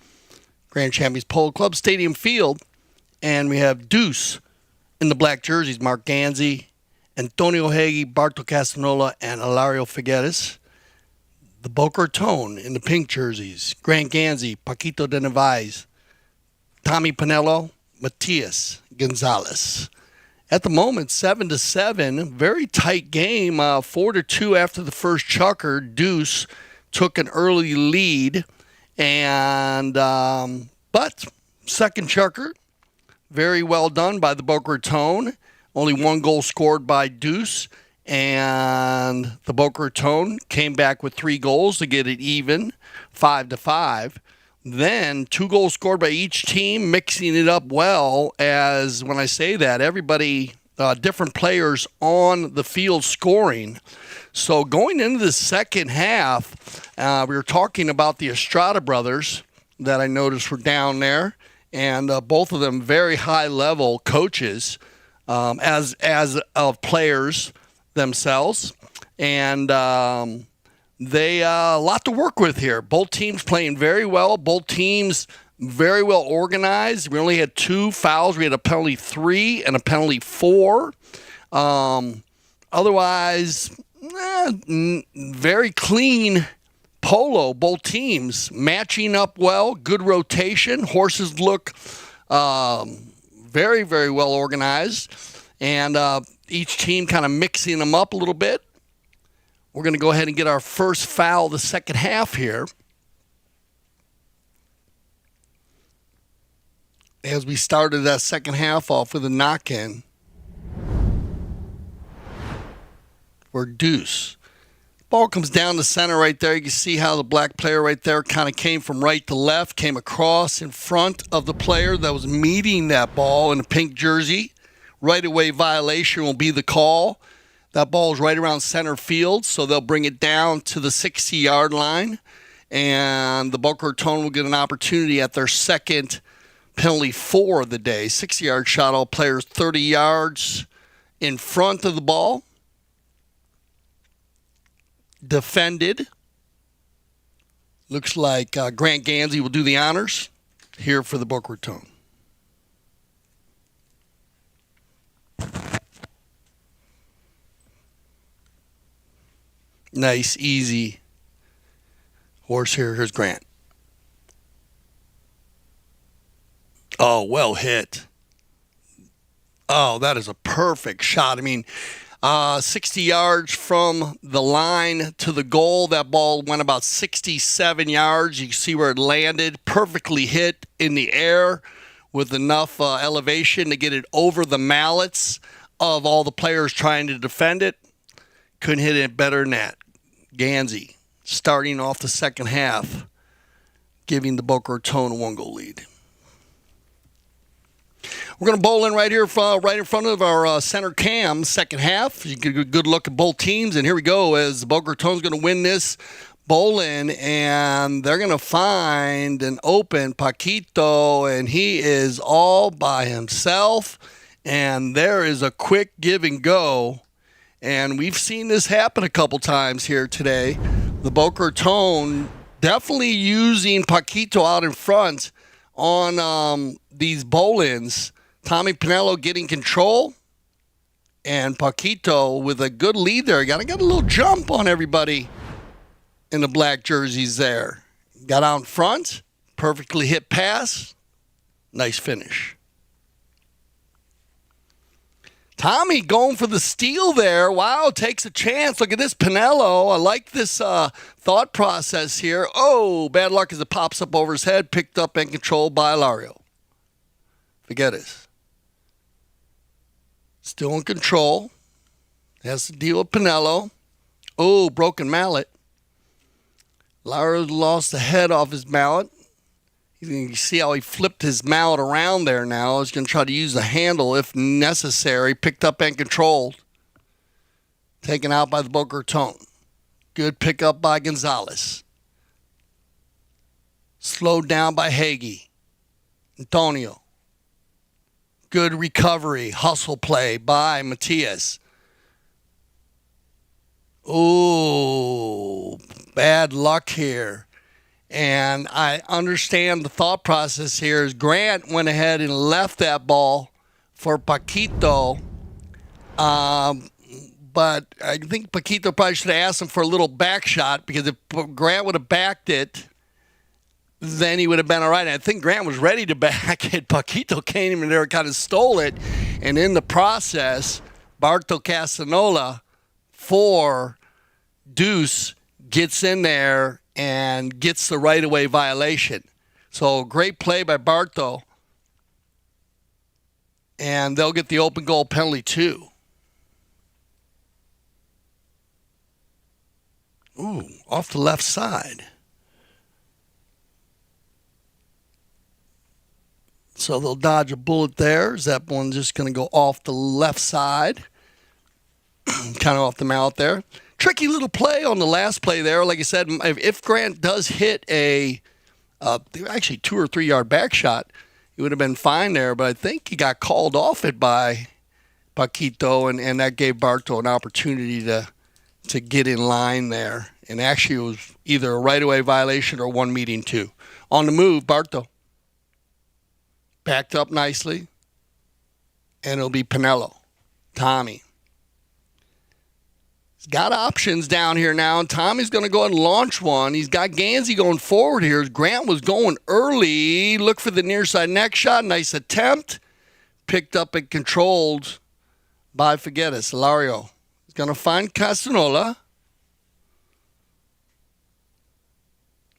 Grand Champions Polo Club Stadium Field. And we have Deuce in the black jerseys, Mark Ganzi, Antonio Hagi, Barto Castanola, and Ilario Figueres. The Boca Raton in the pink jerseys, Grant Ganzi, Paquito de Neves, Tommy Pinello, Matias Gonzalez. At the moment, 7-7, very tight game. 4-2 after the first chukker. Deuce took an early lead, and but second chukker, very well done by the Boca Raton. Only one goal scored by Deuce, and the Boca Raton came back with 3 goals to get it even, 5-5. Then 2 goals scored by each team, mixing it up well. As when I say that, everybody, different players on the field scoring. So going into the second half, we were talking about the Estrada brothers that I noticed were down there, and both of them very high-level coaches as of players themselves, and they a lot to work with here. Both teams playing very well. Both teams very well organized. We only had 2 fouls. We had a penalty 3 and a penalty 4. Otherwise, very clean polo. Both teams matching up well. Good rotation. Horses look very, very well organized. And each team kind of mixing them up a little bit. We're going to go ahead and get our first foul of the second half here. As we started that second half off with a knock-in for Deuce. Ball comes down the center right there. You can see how the black player right there kind of came from right to left, came across in front of the player that was meeting that ball in a pink jersey. Right-away violation will be the call. That ball is right around center field, so they'll bring it down to the 60-yard line, and the Boca Raton will get an opportunity at their second penalty 4 of the day. 60-yard shot, all players 30 yards in front of the ball. Defended. Looks like Grant Ganzi will do the honors here for the Boca Raton. Nice, easy horse here. Here's Grant. Oh, well hit. Oh, that is a perfect shot. I mean, 60 yards from the line to the goal. That ball went about 67 yards. You can see where it landed. Perfectly hit in the air with enough elevation to get it over the mallets of all the players trying to defend it. Couldn't hit it better than that. Ganzi starting off the second half, giving the Boca Raton a 1-goal lead. We're going to bowl in right here, right in front of our center cam, second half. You get a good look at both teams, and here we go as the Boca Raton's going to win this bowl in, and they're going to find an open Paquito, and he is all by himself, and there is a quick give and go. And we've seen this happen a couple times here today. The Boca Raton definitely using Paquito out in front on these bowl-ins. Tommy Pinello getting control. And Paquito with a good lead there. Got a little jump on everybody in the black jerseys there. Got out in front. Perfectly hit pass. Nice finish. Tommy going for the steal there. Wow, takes a chance. Look at this Pinello. I like this thought process here. Oh, bad luck as it pops up over his head. Picked up and controlled by Ilario. Forget it. Still in control. Has to deal with Pinello. Oh, broken mallet. Ilario lost the head off his mallet. You can see how he flipped his mallet around there now. He's going to try to use the handle if necessary. Picked up and controlled. Taken out by the Boca Raton. Good pickup by Gonzalez. Slowed down by Hagi. Antonio. Good recovery. Hustle play by Matias. Oh, bad luck here. And I understand the thought process here is Grant went ahead and left that ball for Paquito. But I think Paquito probably should have asked him for a little back shot, because if Grant would have backed it, then he would have been all right. And I think Grant was ready to back it. Paquito came in there and kind of stole it. And in the process, Barto Castanola for Deuce gets in there and gets the right-of-way violation. So great play by Barto. And they'll get the open goal penalty too. Ooh, off the left side. So they'll dodge a bullet there. Is that one just going to go off the left side? Kind of off the mouth there. Tricky little play on the last play there. Like I said, if Grant does hit a actually 2 or 3 yard back shot, he would have been fine there. But I think he got called off it by Paquito, and that gave Barto an opportunity to get in line there. And actually it was either a right-of-way violation or one meeting two. On the move, Barto. Backed up nicely. And it'll be Pinello. Tommy. He's got options down here now, and Tommy's going to go ahead and launch one. He's got Gansey going forward here. Grant was going early. Look for the near side next shot. Nice attempt. Picked up and controlled by Figueres. Hilario. He's going to find Castanola.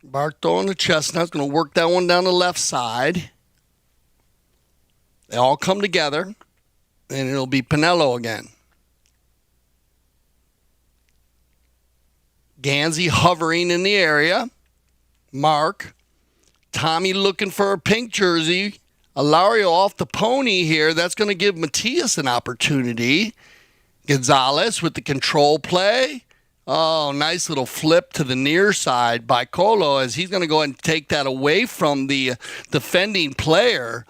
Barto on the chestnut's going to work that one down the left side. They all come together, and it'll be Pinello again. Gansey hovering in the area. Mark. Tommy looking for a pink jersey. Hilario off the pony here. That's going to give Matias an opportunity. Gonzalez with the control play. Oh, nice little flip to the near side by Colo, as he's going to go ahead and take that away from the defending player.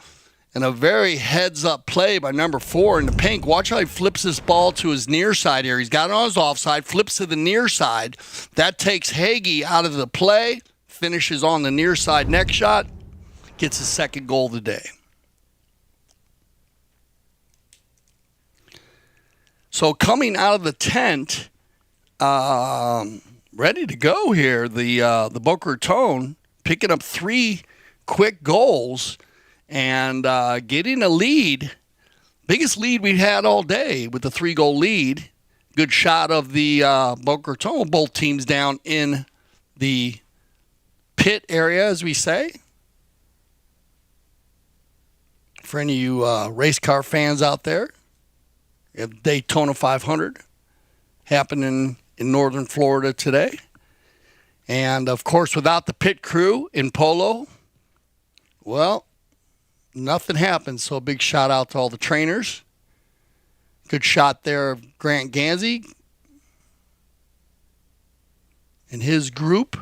And a very heads-up play by number 4 in the pink. Watch how he flips this ball to his near side here. He's got it on his offside, flips to the near side. That takes Hagee out of the play, finishes on the near side next shot, gets his second goal of the day. So coming out of the tent, ready to go here, the Boca Raton picking up 3 quick goals and getting a lead. Biggest lead we've had all day with the 3-goal lead. Good shot of the Boca Raton. Both teams down in the pit area, as we say. For any of you race car fans out there, we have Daytona 500 happening in northern Florida today. And, of course, without the pit crew in Polo, well, nothing happens. So a big shout out to all the trainers. Good shot there of Grant Gansey and his group.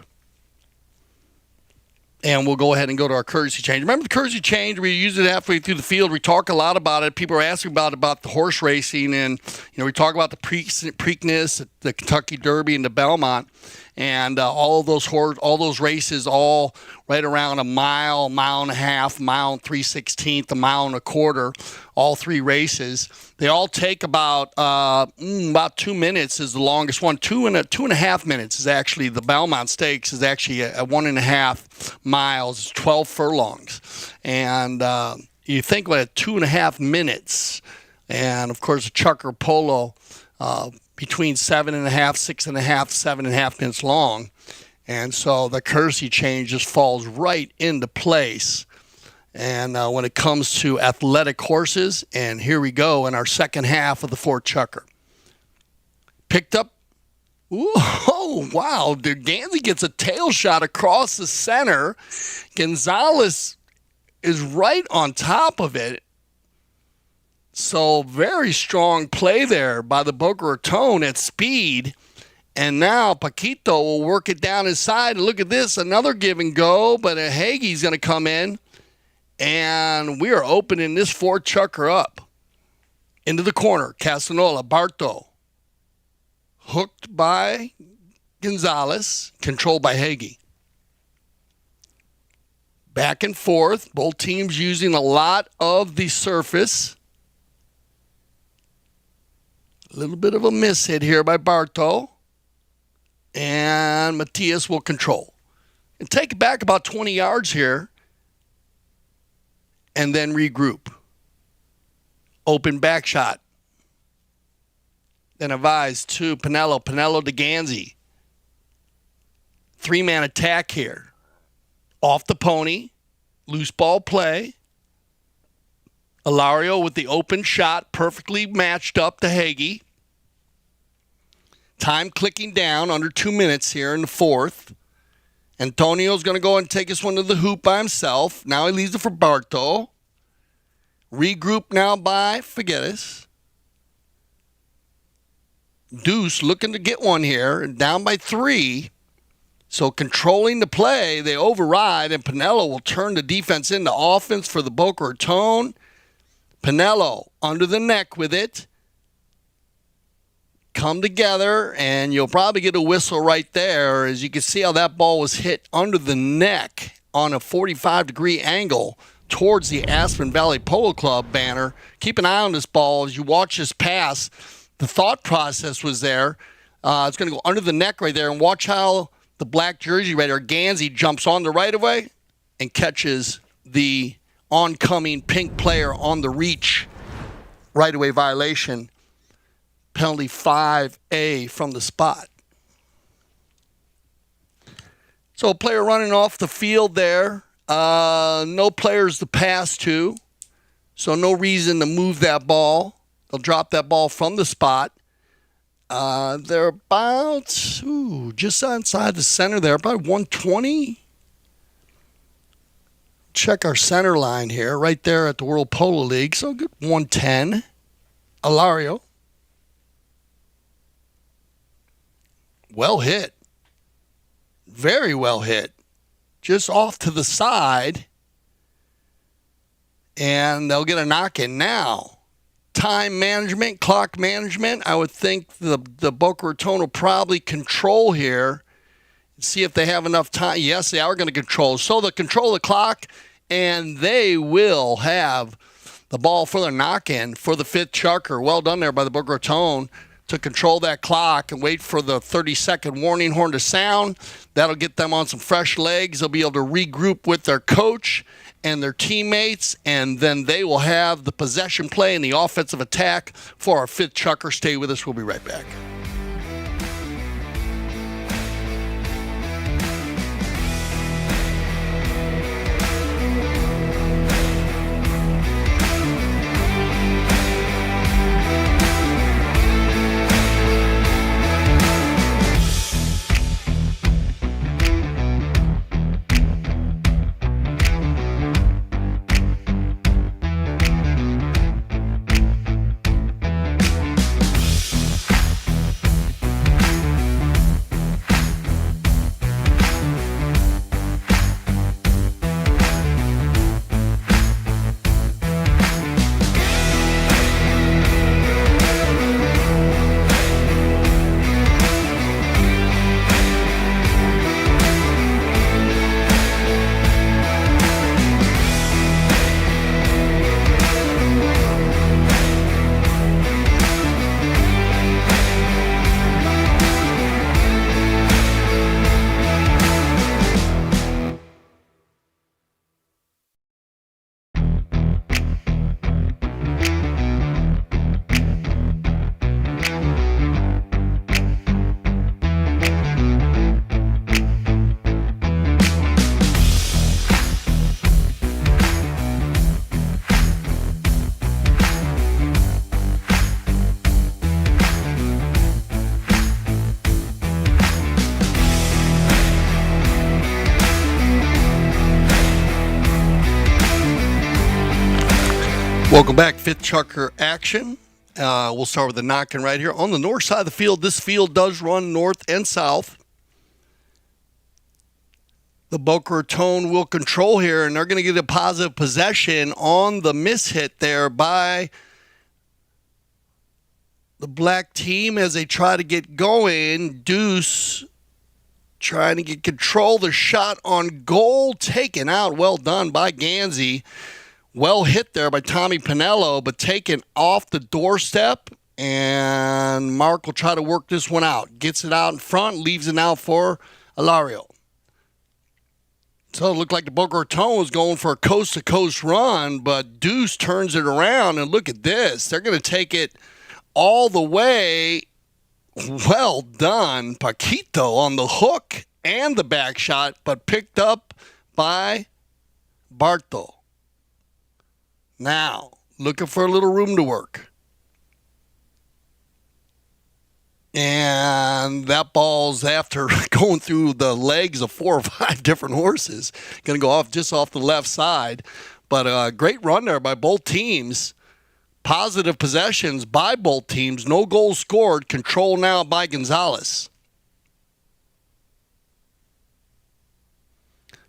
And we'll go ahead and go to our courtesy change. Remember the courtesy change? We use it halfway through the field. We talk a lot about it. People are asking about the horse racing. And, we talk about the Preakness, the Kentucky Derby, and the Belmont. And all those races, all right around a mile, mile and a half, mile and 3/16, a mile and a quarter, all 3 races. They all take about 2 minutes is the longest one. 2.5 minutes is actually the Belmont Stakes is actually a 1.5 miles, 12 furlongs. And you think about it, 2.5 minutes. And of course, a Chucker Polo, between 7.5, 6.5, 7.5 minutes long. And so the courtesy change just falls right into place. And when it comes to athletic horses, and here we go in our second half of the Fort Chucker. Picked up. Ooh, oh, wow. Gansey gets a tail shot across the center. Gonzalez is right on top of it. So very strong play there by the Boca Raton at speed. And now Paquito will work it down his side. And look at this, another give and go. But Hagee's going to come in. And we are opening this Fort Chucker up. Into the corner. Castanola, Barto. Hooked by Gonzalez, controlled by Hagee. Back and forth, both teams using a lot of the surface. A little bit of a miss hit here by Bartow. And Matias will control. And take it back about 20 yards here. And then regroup. Open back shot. Then advise to Pinello. Pinello to Ganzi. 3-man attack here. Off the pony. Loose ball play. Ilario with the open shot. Perfectly matched up to Hagee. Time clicking down. Under 2 minutes here in the fourth. Antonio's going to go and take this one to the hoop by himself. Now he leaves it for Bartow. Regroup now by Figueres. Deuce looking to get one here. Down by 3. So controlling the play, they override, and Pinello will turn the defense into offense for the Boca Raton. Pinello under the neck with it. Come together, and you'll probably get a whistle right there. As you can see how that ball was hit under the neck on a 45-degree angle towards the Aspen Valley Polo Club banner. Keep an eye on this ball as you watch this pass. The thought process was there. It's going to go under the neck right there, and watch how the black jersey right there, Ganzi, jumps on the right-of-way and catches the oncoming pink player on the reach. Right-of-way violation. Penalty 5A from the spot. So a player running off the field there. No players to pass to. So no reason to move that ball. They'll drop that ball from the spot. They're about just outside the center there, about 120. Check our center line here, right there at the World Polo League. So good 110. Ilario. Well hit. Very well hit. Just off to the side. And they'll get a knock in now. Time management, clock management. I would think the Boca Raton will probably control here and see if they have enough time. Yes, they are going to control. So they'll control the clock, and they will have the ball for their knock-in for the fifth chucker. Well done there by the Boca Raton to control that clock and wait for the 30-second warning horn to sound. That'll get them on some fresh legs. They'll be able to regroup with their coach and their teammates, and then they will have the possession play and the offensive attack for our fifth chucker. Stay with us. We'll be right back. Welcome back, fifth chucker action. We'll start with the knocking right here. On the north side of the field, this field does run north and south. The Boca Raton will control here, and they're going to get a positive possession on the miss hit there by the black team as they try to get going. Deuce trying to get control. The shot on goal taken out. Well done by Gansey. Well hit there by Tommy Pinello, but taken off the doorstep. And Mark will try to work this one out. Gets it out in front, leaves it out for Alario. So it looked like the Boca Raton was going for a coast-to-coast run, but Deuce turns it around, and look at this. They're going to take it all the way. Well done. Paquito on the hook and the back shot, but picked up by Barto. Now, looking for a little room to work. And that ball's, after going through the legs of 4 or 5 different horses, going to go off just off the left side. But a great run there by both teams. Positive possessions by both teams. No goals scored. Control now by Gonzalez.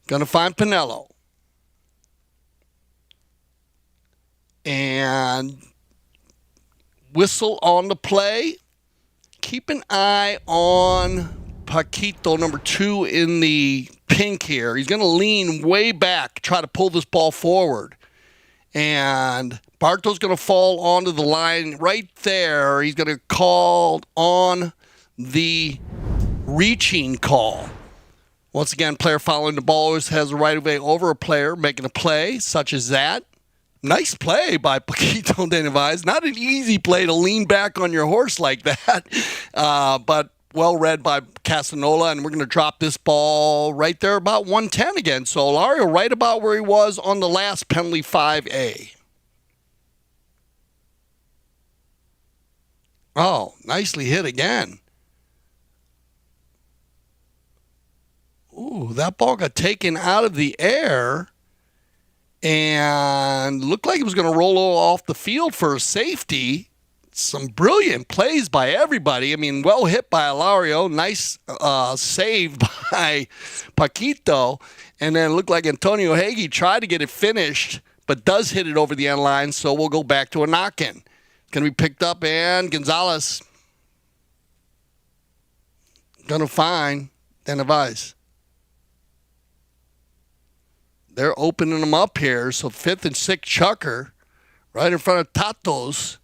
Going to find Pinello. And whistle on the play. Keep an eye on Paquito, number 2 in the pink here. He's going to lean way back, try to pull this ball forward. And Barto's going to fall onto the line right there. He's going to call on the reaching call. Once again, player following the ball always has a right of way over a player making a play, such as that. Nice play by Paquito de Neves. Not an easy play to lean back on your horse like that, but well read by Casanola, and we're going to drop this ball right there about 110 again. So Alario right about where he was on the last penalty 5A. Oh, nicely hit again. Ooh, that ball got taken out of the air and looked like it was going to roll off the field for a safety. Some brilliant plays by everybody. I mean, well hit by Alario. Nice save by Paquito. And then it looked like Antonio Hagee tried to get it finished, but does hit it over the end line, so we'll go back to a knock-in. Going to be picked up, and Gonzalez going to find de Neves. They're opening them up here, so 5th and 6th chucker right in front of Tatos.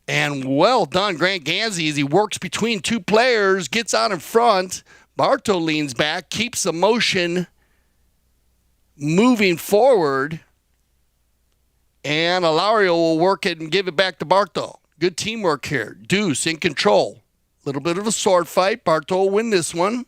And well done, Grant Gansey, as he works between 2 players, gets out in front. Barto leans back, keeps the motion moving forward. And Alario will work it and give it back to Barto. Good teamwork here. Deuce in control. A little bit of a sword fight. Barto will win this one.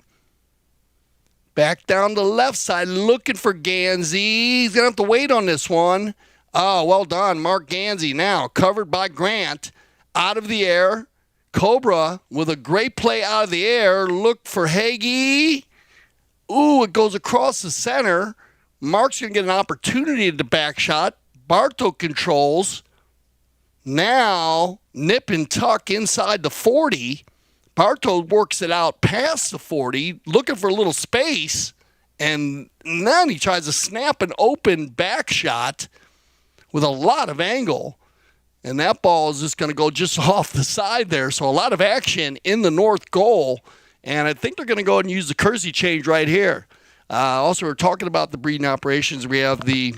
Back down the left side, looking for Gansey. He's going to have to wait on this one. Oh, well done. Mark Gansey now covered by Grant. Out of the air. Cobra with a great play out of the air. Look for Hagee. Ooh, it goes across the center. Mark's going to get an opportunity at the back shot. Barto controls. Now, nip and tuck inside the 40. Barto works it out past the 40, looking for a little space, and then he tries to snap an open back shot with a lot of angle, and that ball is just going to go just off the side there. So a lot of action in the north goal, and I think they're going to go ahead and use the Kersey change right here. Also, we're talking about the breeding operations. We have the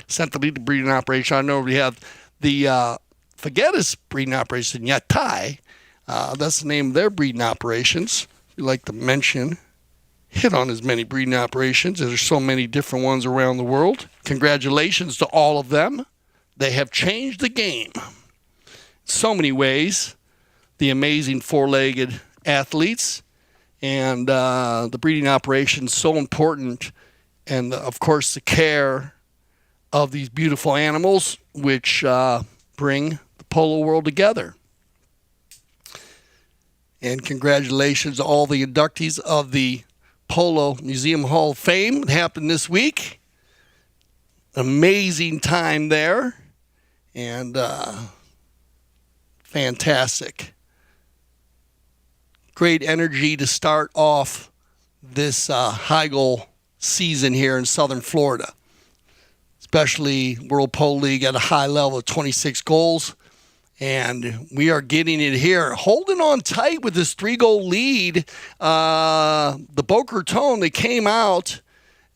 Centralita breeding operation. I know we have the Figueres breeding operation, Yatai. That's the name of their breeding operations. We like to mention, hit on as many breeding operations. There's so many different ones around the world. Congratulations to all of them. They have changed the game in so many ways. The amazing 4-legged athletes and the breeding operations, so important. And, of course, the care of these beautiful animals, which bring the polo world together. And congratulations to all the inductees of the Polo Museum Hall of Fame. It happened this week. Amazing time there. And fantastic. Great energy to start off this high goal season here in southern Florida. It's especially World Pole League at a high level of 26 goals. And we are getting it here. Holding on tight with this 3-goal lead. The Boca Raton, they came out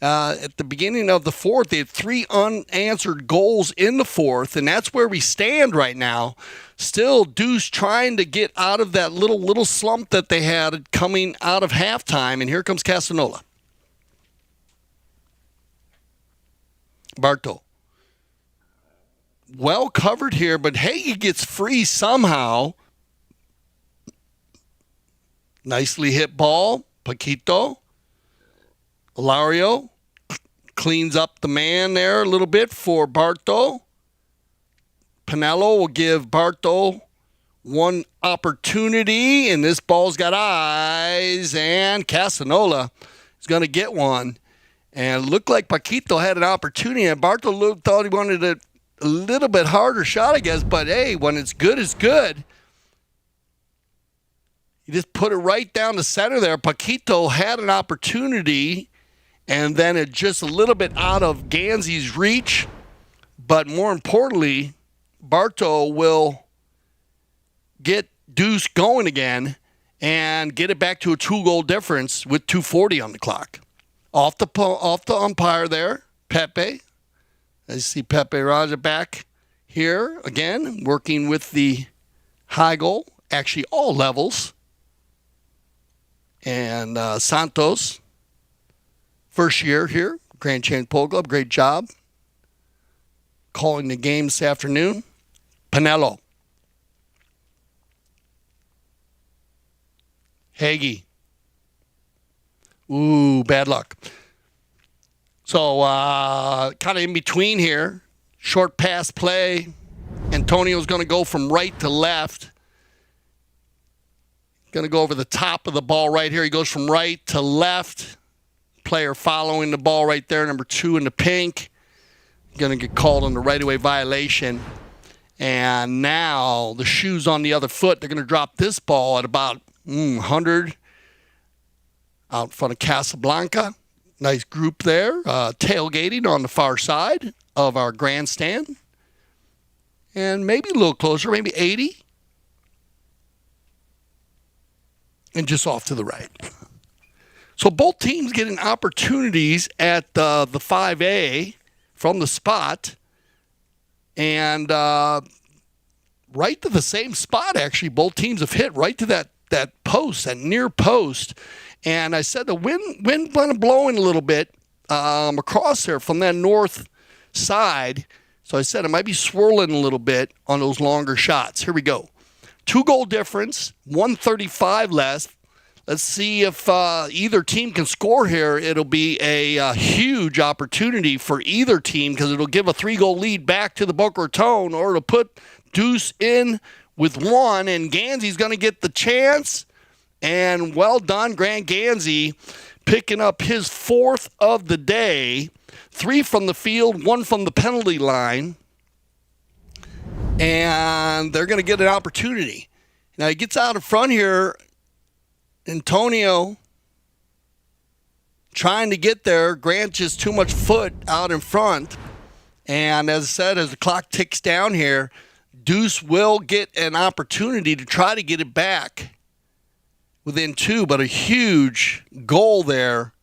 at the beginning of the fourth. They had 3 unanswered goals in the fourth, and that's where we stand right now. Still, Deuce trying to get out of that little slump that they had coming out of halftime. And here comes Castanola. Barto. Well covered here, but Hagee gets free somehow. Nicely hit ball. Paquito. Ilario cleans up the man there a little bit for Barto. Pinello will give Barto one opportunity, and this ball's got eyes, and Castanola is going to get one. And it looked like Paquito had an opportunity, and Barto thought he wanted a little bit harder shot, I guess, but hey, when it's good, it's good. You just put it right down the center there. Paquito had an opportunity, and then it just a little bit out of Ganzi's reach. But more importantly, Barto will get Deuce going again and get it back to a 2-goal difference with 2:40 on the clock. Off the umpire there, Pepe. I see Pepe Raja back here again, working with the high goal, actually all levels. And Santos, first year here, Grand Champions Polo Club, great job. Calling the game this afternoon. Pinello. Hagee. Ooh, bad luck. So, kind of in between here. Short pass play. Antonio's going to go from right to left. Going to go over the top of the ball right here. He goes from right to left. Player following the ball right there, number 2 in the pink. Going to get called on the right-of-way violation. And now the shoe's on the other foot. They're going to drop this ball at about 100 out in front of Casablanca. Nice group there. Tailgating on the far side of our grandstand. And maybe a little closer, maybe 80. And just off to the right. So both teams getting opportunities at the 5A from the spot. And right to the same spot, actually. Both teams have hit right to that post, that near post. And I said the wind kind of blowing a little bit across there from that north side. So I said it might be swirling a little bit on those longer shots. Here we go. 2-goal difference, 135 less. Let's see if either team can score here. It'll be a huge opportunity for either team because it'll give a 3-goal lead back to the Boca Raton, or it'll put Deuce in with 1, and Ganzi's going to get the chance. And well done, Grant Ganzi, picking up his 4th of the day. 3 from the field, 1 from the penalty line. And they're going to get an opportunity. Now he gets out in front here. Antonio trying to get there. Grant just too much foot out in front. And as I said, as the clock ticks down here, Deuce will get an opportunity to try to get it back within 2, but a huge goal there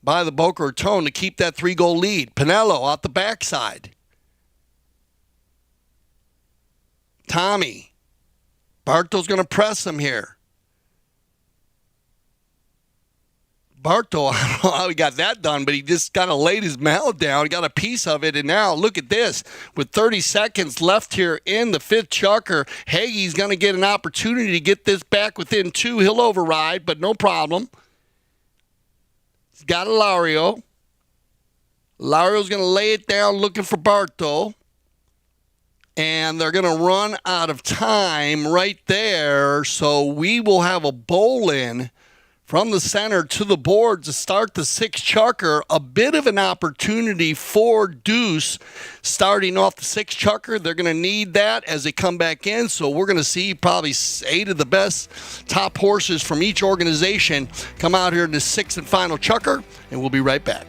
by the Boca Raton to keep that 3-goal lead. Pinello out the backside. Tommy. Barto's going to press him here. Barto, I don't know how he got that done, but he just kind of laid his mallet down, got a piece of it, and now look at this. With 30 seconds left here in the 5th chukker, Hagee's going to get an opportunity to get this back within 2. He'll override, but no problem. He's got Ilario. Ilario's going to lay it down looking for Barto. And they're going to run out of time right there, so we will have a bowl-in from the center to the board to start the 6th chukker. A bit of an opportunity for Deuce starting off the 6th chukker. They're going to need that as they come back in. So we're going to see probably 8 of the best top horses from each organization come out here in the 6th and final chukker, and we'll be right back.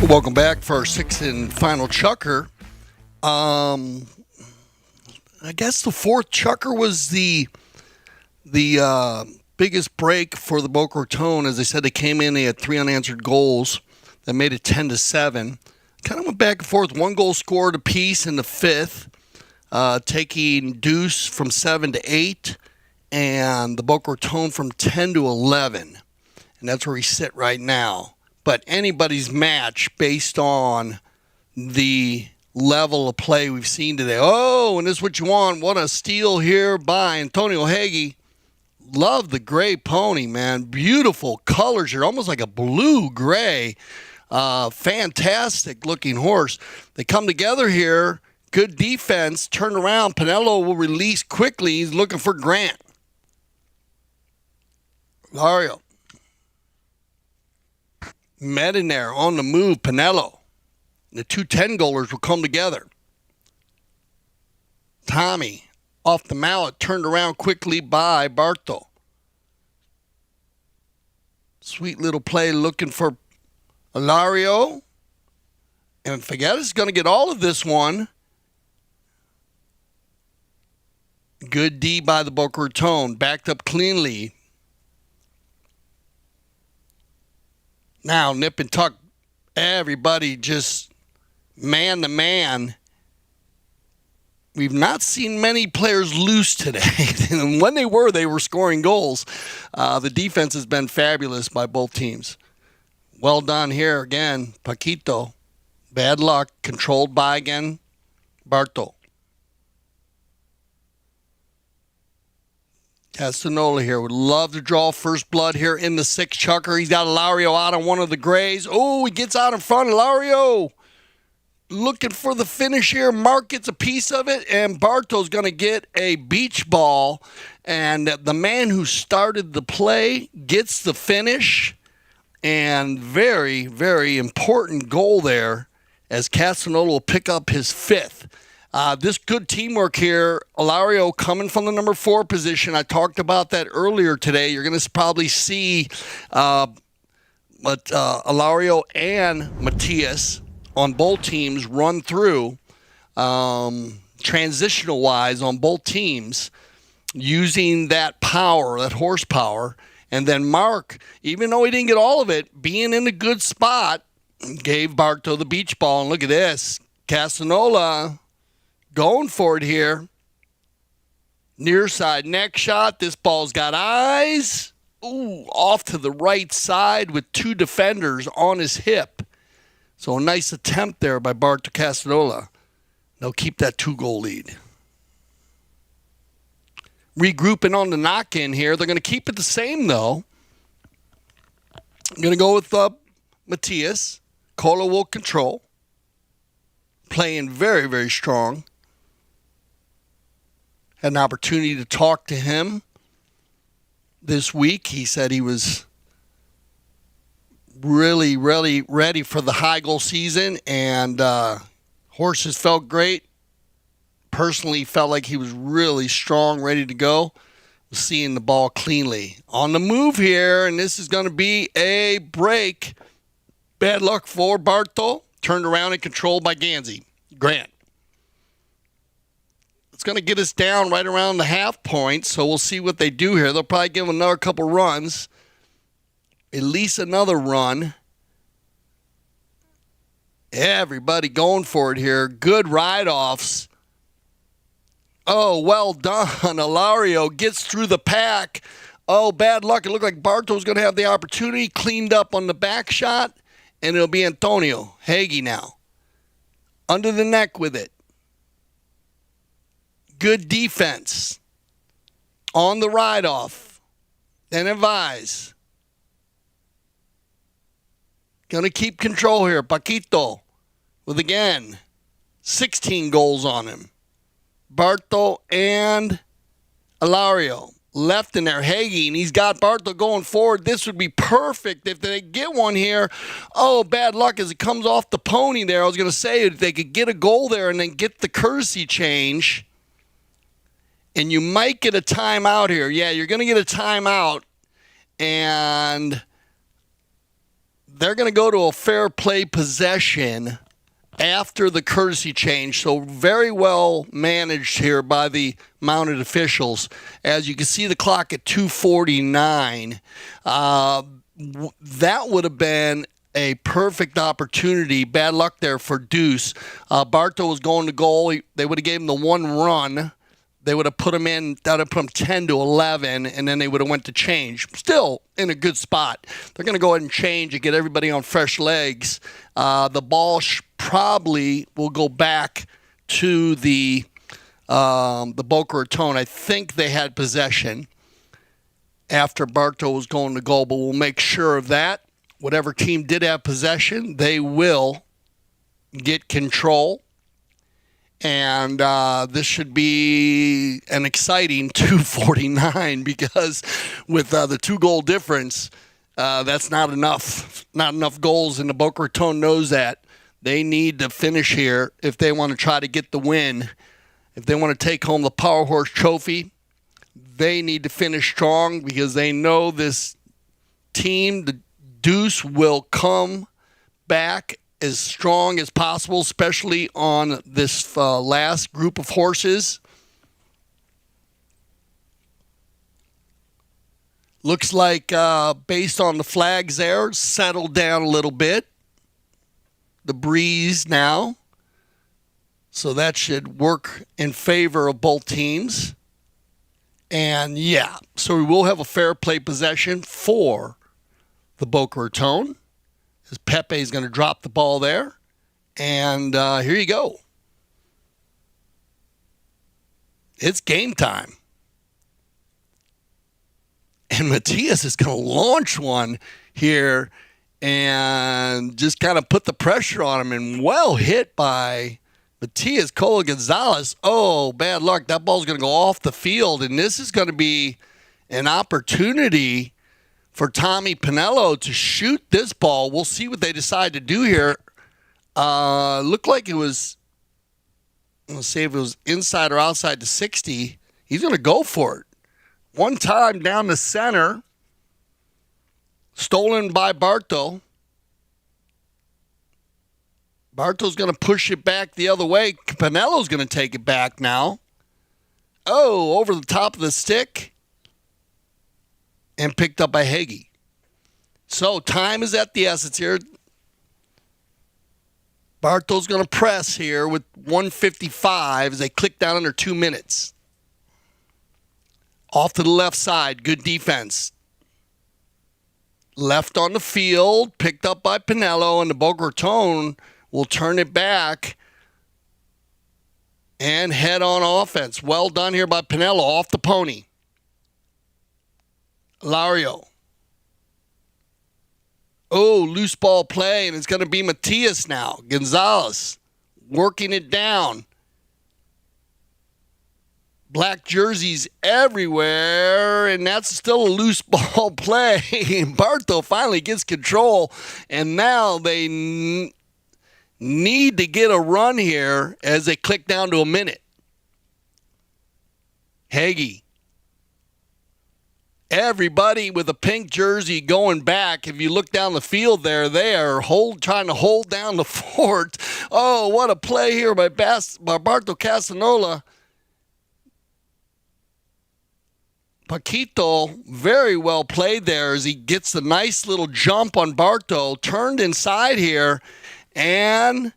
Welcome back for our sixth and final chucker. I guess the fourth chucker was the biggest break for the Boca Raton. As I said, they came in, they had 3 unanswered goals that made it 10-7. Kind of went back and forth. 1 goal scored apiece in the fifth, taking Deuce from 7-8 and the Boca Raton from 10-11. And that's where we sit right now. But anybody's match based on the level of play we've seen today. Oh, and this is what you want. What a steal here by Antonio Hagi. Love the gray pony, man. Beautiful colors here, almost like a blue-gray. Fantastic looking horse. They come together here. Good defense. Turn around. Pinello will release quickly. He's looking for Grant. Lario. Met in there on the move. Pinello. The 2 10-goalers will come together. Tommy off the mallet, turned around quickly by Barto. Sweet little play looking for Ilario. And Figueres is going to get all of this one. Good D by the Boca Raton. Backed up cleanly. Now, nip and tuck. Everybody just man to man. We've not seen many players loose today. And when they were scoring goals. The defense has been fabulous by both teams. Well done here again. Paquito. Bad luck. Controlled by again. Barto. Castanola here would love to draw first blood here in the 6th chucker. He's got Ilario out on one of the grays. Oh, he gets out in front. Ilario looking for the finish here. Mark gets a piece of it, and Barto's going to get a beach ball. And the man who started the play gets the finish. And very, very important goal there as Castanola will pick up his 5th. This good teamwork here. Ilario coming from the number 4 position. I talked about that earlier today. You're going to probably see Ilario and Matias on both teams run through transitional-wise on both teams using that power, that horsepower. And then Mark, even though he didn't get all of it, being in a good spot, gave Barto the beach ball. And look at this. Castanola going for it here. Near side neck shot. This ball's got eyes. Ooh, off to the right side with 2 defenders on his hip. So a nice attempt there by Barto Castanola. They'll keep that 2-goal lead. Regrouping on the knock-in here. They're going to keep it the same, though. I'm going to go with Matias. Colo will control. Playing very, very strong. Had an opportunity to talk to him this week. He said he was really, really ready for the high goal season, and horses felt great. Personally felt like he was really strong, ready to go. Was seeing the ball cleanly. On the move here, and this is going to be a break. Bad luck for Barto. Turned around and controlled by Grant. It's going to get us down right around the half point, so we'll see what they do here. They'll probably give another couple runs. At least another run. Everybody going for it here. Good ride-offs. Oh, well done. Ilario gets through the pack. Oh, bad luck. It looked like Barto's going to have the opportunity. Cleaned up on the back shot, and it'll be Antonio Hagi now. Under the neck with it. Good defense. On the ride-off. Then advise. Going to keep control here. Paquito with, again, 16 goals on him. Barto and Ilario left in there. Hagi, and he's got Barto going forward. This would be perfect if they get one here. Oh, bad luck as it comes off the pony there. I was going to say if they could get a goal there and then get the courtesy change. And you might get a timeout here. Yeah, you're going to get a timeout. And they're going to go to a fair play possession after the courtesy change. So very well managed here by the mounted officials. As you can see the clock at 2:49, that would have been a perfect opportunity. Bad luck there for Deuce. Bartow was going to goal. They would have gave him the one run. They would have put him in, that would have put him 10-11, and then they would have went to change. Still in a good spot. They're going to go ahead and change and get everybody on fresh legs. The ball probably will go back to the Boca Raton. I think they had possession after Bartow was going to goal, but we'll make sure of that. Whatever team did have possession, they will get control. And this should be an exciting 2:49 because with the 2-goal difference, that's not enough. Not enough goals, and the Boca Raton knows that. They need to finish here if they want to try to get the win. If they want to take home the Power Horse Trophy, they need to finish strong because they know this team, the Deuce, will come back as strong as possible, especially on this last group of horses. Looks like, based on the flags there, settled down a little bit. The breeze now. So that should work in favor of both teams. And, yeah, so we will have a fair play possession for the Boca Raton. As Pepe is going to drop the ball there. And here you go. It's game time. And Matias is going to launch one here and just kind of put the pressure on him. And well hit by Matias Cola Gonzalez. Oh, bad luck. That ball's going to go off the field. And this is going to be an opportunity for Tommy Pinello to shoot this ball. We'll see what they decide to do here. Looked like it was, let's see if it was inside or outside the 60. He's going to go for it. One time down the center. Stolen by Bartow. Bartow's going to push it back the other way. Pinello's going to take it back now. Oh, over the top of the stick. And picked up by Hagee. So time is at the essence here. Bartow's going to press here with 1:55 as they click down under 2 minutes. Off to the left side. Good defense. Left on the field. Picked up by Pinello. And the Boca Raton will turn it back and head on offense. Well done here by Pinello off the pony. Lario. Oh, loose ball play, and it's going to be Matias now. Gonzalez working it down. Black jerseys everywhere, and that's still a loose ball play. Bartow finally gets control, and now they need to get a run here as they click down to a minute. Hagee. Everybody with a pink jersey going back. If you look down the field there, they are trying to hold down the fort. Oh, what a play here by Bartow Casanola. Paquito, very well played there as he gets the nice little jump on Bartow. Turned inside here, and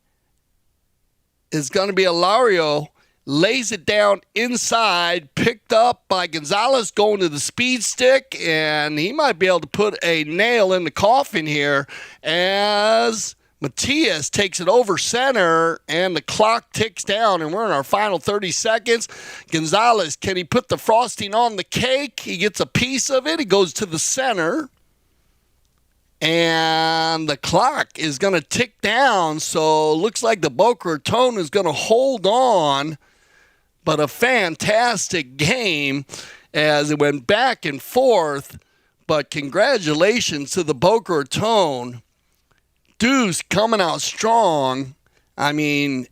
it's going to be Alario. Lays it down inside, picked up by Gonzalez going to the speed stick, and he might be able to put a nail in the coffin here as Matias takes it over center, and the clock ticks down, and we're in our final 30 seconds. Gonzalez, can he put the frosting on the cake? He gets a piece of it. He goes to the center, and the clock is going to tick down, so looks like the Boca Raton is going to hold on. But a fantastic game as it went back and forth. But congratulations to the Boca Raton. Deuce coming out strong. I mean,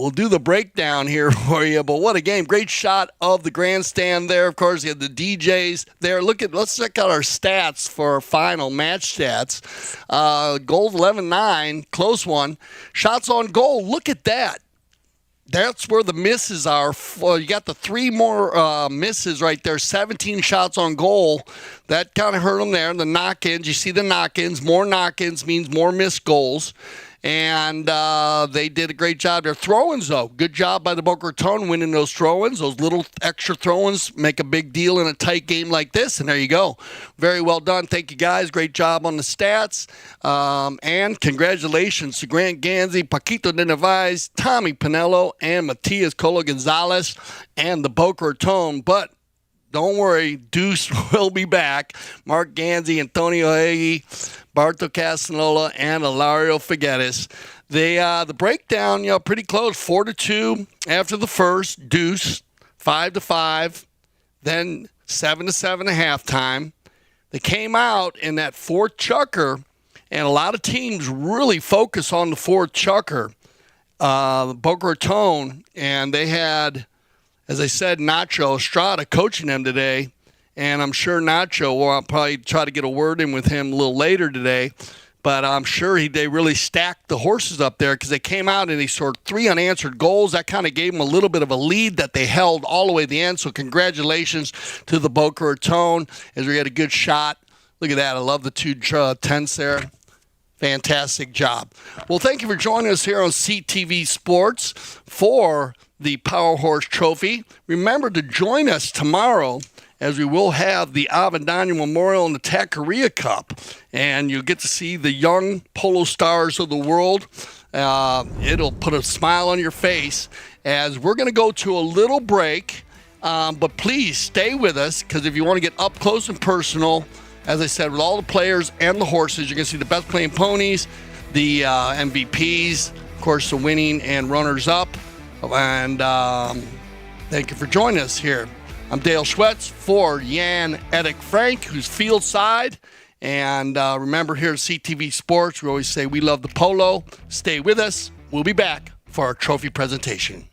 we'll do the breakdown here for you. But what a game. Great shot of the grandstand there. Of course, you had the DJs there. Let's check out our stats for our final match stats. Goals 11-9, close one. Shots on goal, look at that. That's where the misses are. You got the 3 more misses right there, 17 shots on goal. That kind of hurt them there. The knock-ins, you see the knock-ins. More knock-ins means more missed goals. And they did a great job. Their throw-ins, though, good job by the Boca Raton winning those throw-ins. Those little extra throw-ins make a big deal in a tight game like this. And there you go. Very well done. Thank you, guys. Great job on the stats. And congratulations to Grant Ganzi, Paquito de Narvaez, Tommy Pinello, and Matias Colo Gonzalez and the Boca Raton. But don't worry, Deuce will be back. Mark Ganzi, Antonio Hagi, Barto Castanola, and Ilario Figueres. The breakdown, pretty close, 4-2 after the first. Deuce, 5-5, then 7-7 at halftime. They came out in that fourth chukker, and a lot of teams really focus on the fourth chukker. Boca Raton, and they had, as I said, Nacho Estrada coaching them today, and I'm sure Nacho, well, I'll probably try to get a word in with him a little later today, but I'm sure they really stacked the horses up there because they came out and they scored 3 unanswered goals. That kind of gave them a little bit of a lead that they held all the way to the end, so congratulations to the Boca Raton as we had a good shot. Look at that. I love the 2 tents there. Fantastic job. Well, thank you for joining us here on CTV Sports for the Power Horse Trophy. Remember to join us tomorrow as we will have the Avendano Memorial and the Taqueria Cup. And you'll get to see the young polo stars of the world. It'll put a smile on your face as we're going to go to a little break. But please stay with us because if you want to get up close and personal, as I said, with all the players and the horses, you're going to see the best playing ponies, the MVPs, of course, the winning and runners-up. And thank you for joining us here. I'm Dale Schwetz for Jan Edick Frank, who's field side. And remember, here at CTV Sports, we always say we love the polo. Stay with us. We'll be back for our trophy presentation.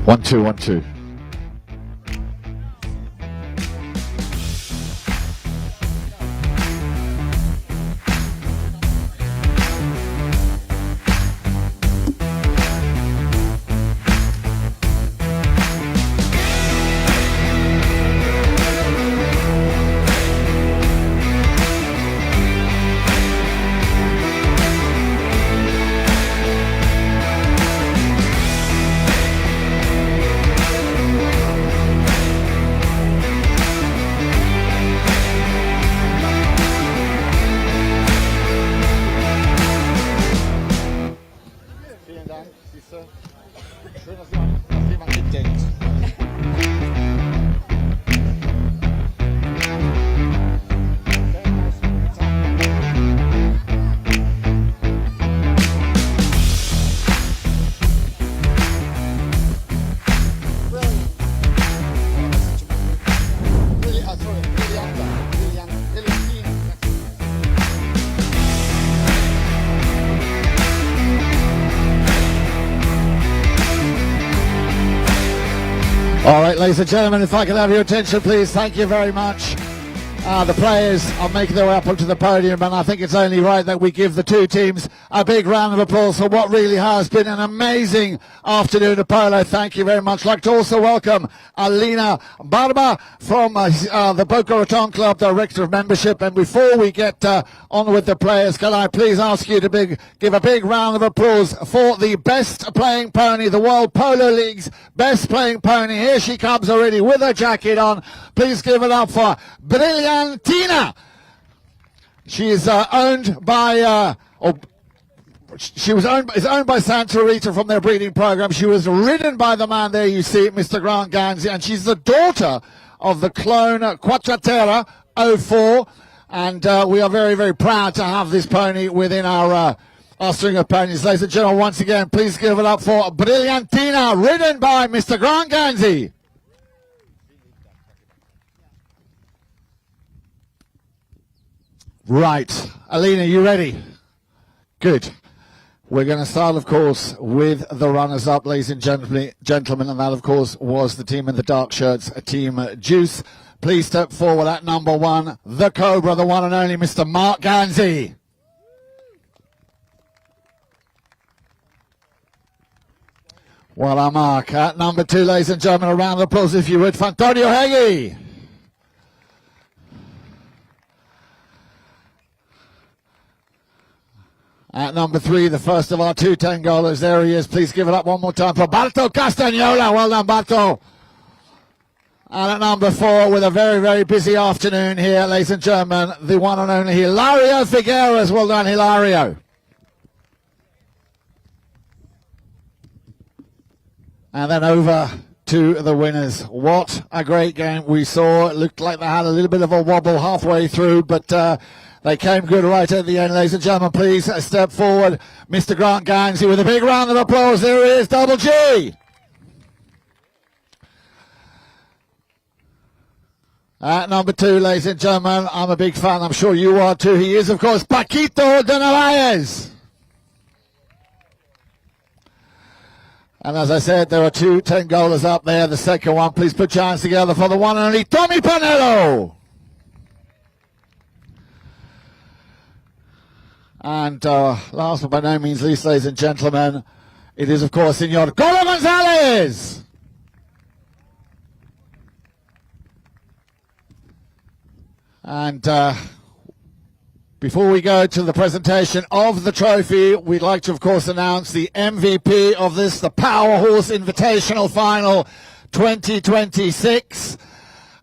1 2 1 2. All right, ladies and gentlemen, if I can have your attention, please. Thank you very much. The players are making their way up onto the podium, and I think it's only right that we give the two teams a big round of applause for what really has been an amazing afternoon of polo. Thank you very much. I'd like to also welcome Alina Barba from the Boca Raton Club, Director of Membership. And before we get on with the players, can I please ask you to give a big round of applause for the best playing pony, the World Polo League's best playing pony. Here she comes already with her jacket on. Please give it up for Brilliantina. She is owned by, is owned by Santa Rita from their breeding program. She was ridden by the man there you see, Mr. Grant Ganzi, and she's the daughter of the clone Quattrotera 04. And we are very, very proud to have this pony within our string of ponies. Ladies and gentlemen, once again, please give it up for Brilliantina, ridden by Mr. Grant Ganzi. Right, Alina, you ready? Good. We're going to start, of course, with the runners-up, ladies and gentlemen, and that, of course, was the team in the dark shirts, Team Juice. Please step forward at number 1, the Cobra, the one and only Mr. Mark Ganzi. Well done, Mark. At number 2, ladies and gentlemen, a round of applause, if you would, for Antonio Heggie. At number 3, the first of our 2 10-goalers. There he is. Please give it up one more time for Barto Castagnola. Well done, Barto. And at number 4, with a very, very busy afternoon here, ladies and gentlemen, the one and only Hilario Figueres. Well done, Hilario. And then over to the winners. What a great game we saw. It looked like they had a little bit of a wobble halfway through, but they came good right at the end. Ladies and gentlemen, please step forward. Mr. Grant Ganzi with a big round of applause. There he is, Double G. At number 2, ladies and gentlemen, I'm a big fan. I'm sure you are too. He is, of course, Paquito de Narvaez. And as I said, there are 2 10-goalers up there. The second one, please put your hands together for the one and only Tommy Panello. And last but by no means least, ladies and gentlemen, it is, of course, Senor Colo Gonzalez. And before we go to the presentation of the trophy, we'd like to, of course, announce the MVP of this, the Power Horse Invitational Final 2026.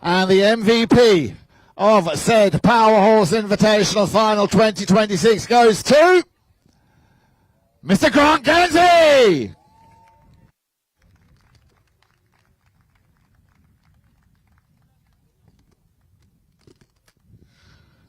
And the MVP of said Power Horse Invitational Final 2026 goes to Mr. Grant Ganzi.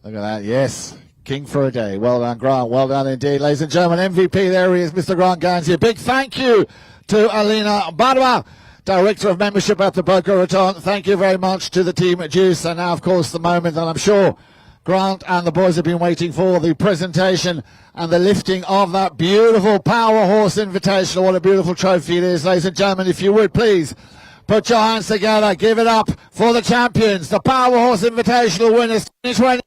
Look at that, yes. King for a day. Well done, Grant. Well done indeed. Ladies and gentlemen, MVP, there he is, Mr. Grant Ganzi. A big thank you to Alina Barba, Director of Membership at the Boca Raton. Thank you very much to the team at Juice. And now, of course, the moment that I'm sure Grant and the boys have been waiting for the presentation and the lifting of that beautiful Power Horse Invitational. What a beautiful trophy it is, ladies and gentlemen. If you would, please put your hands together. Give it up for the champions, the Power Horse Invitational winners. 2020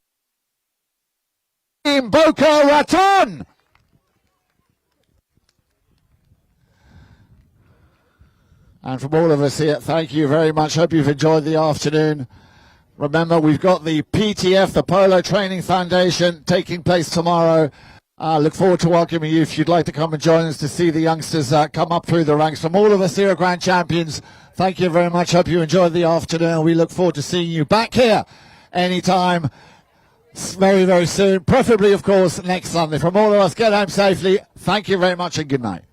Team Boca Raton. And from all of us here, thank you very much. Hope you've enjoyed the afternoon. Remember, we've got the PTF, the Polo Training Foundation, taking place tomorrow. Look forward to welcoming you if you'd like to come and join us to see the youngsters come up through the ranks. From all of us here at Grand Champions, thank you very much. Hope you enjoyed the afternoon. We look forward to seeing you back here anytime very, very soon. Preferably, of course, next Sunday. From all of us, get home safely. Thank you very much and good night.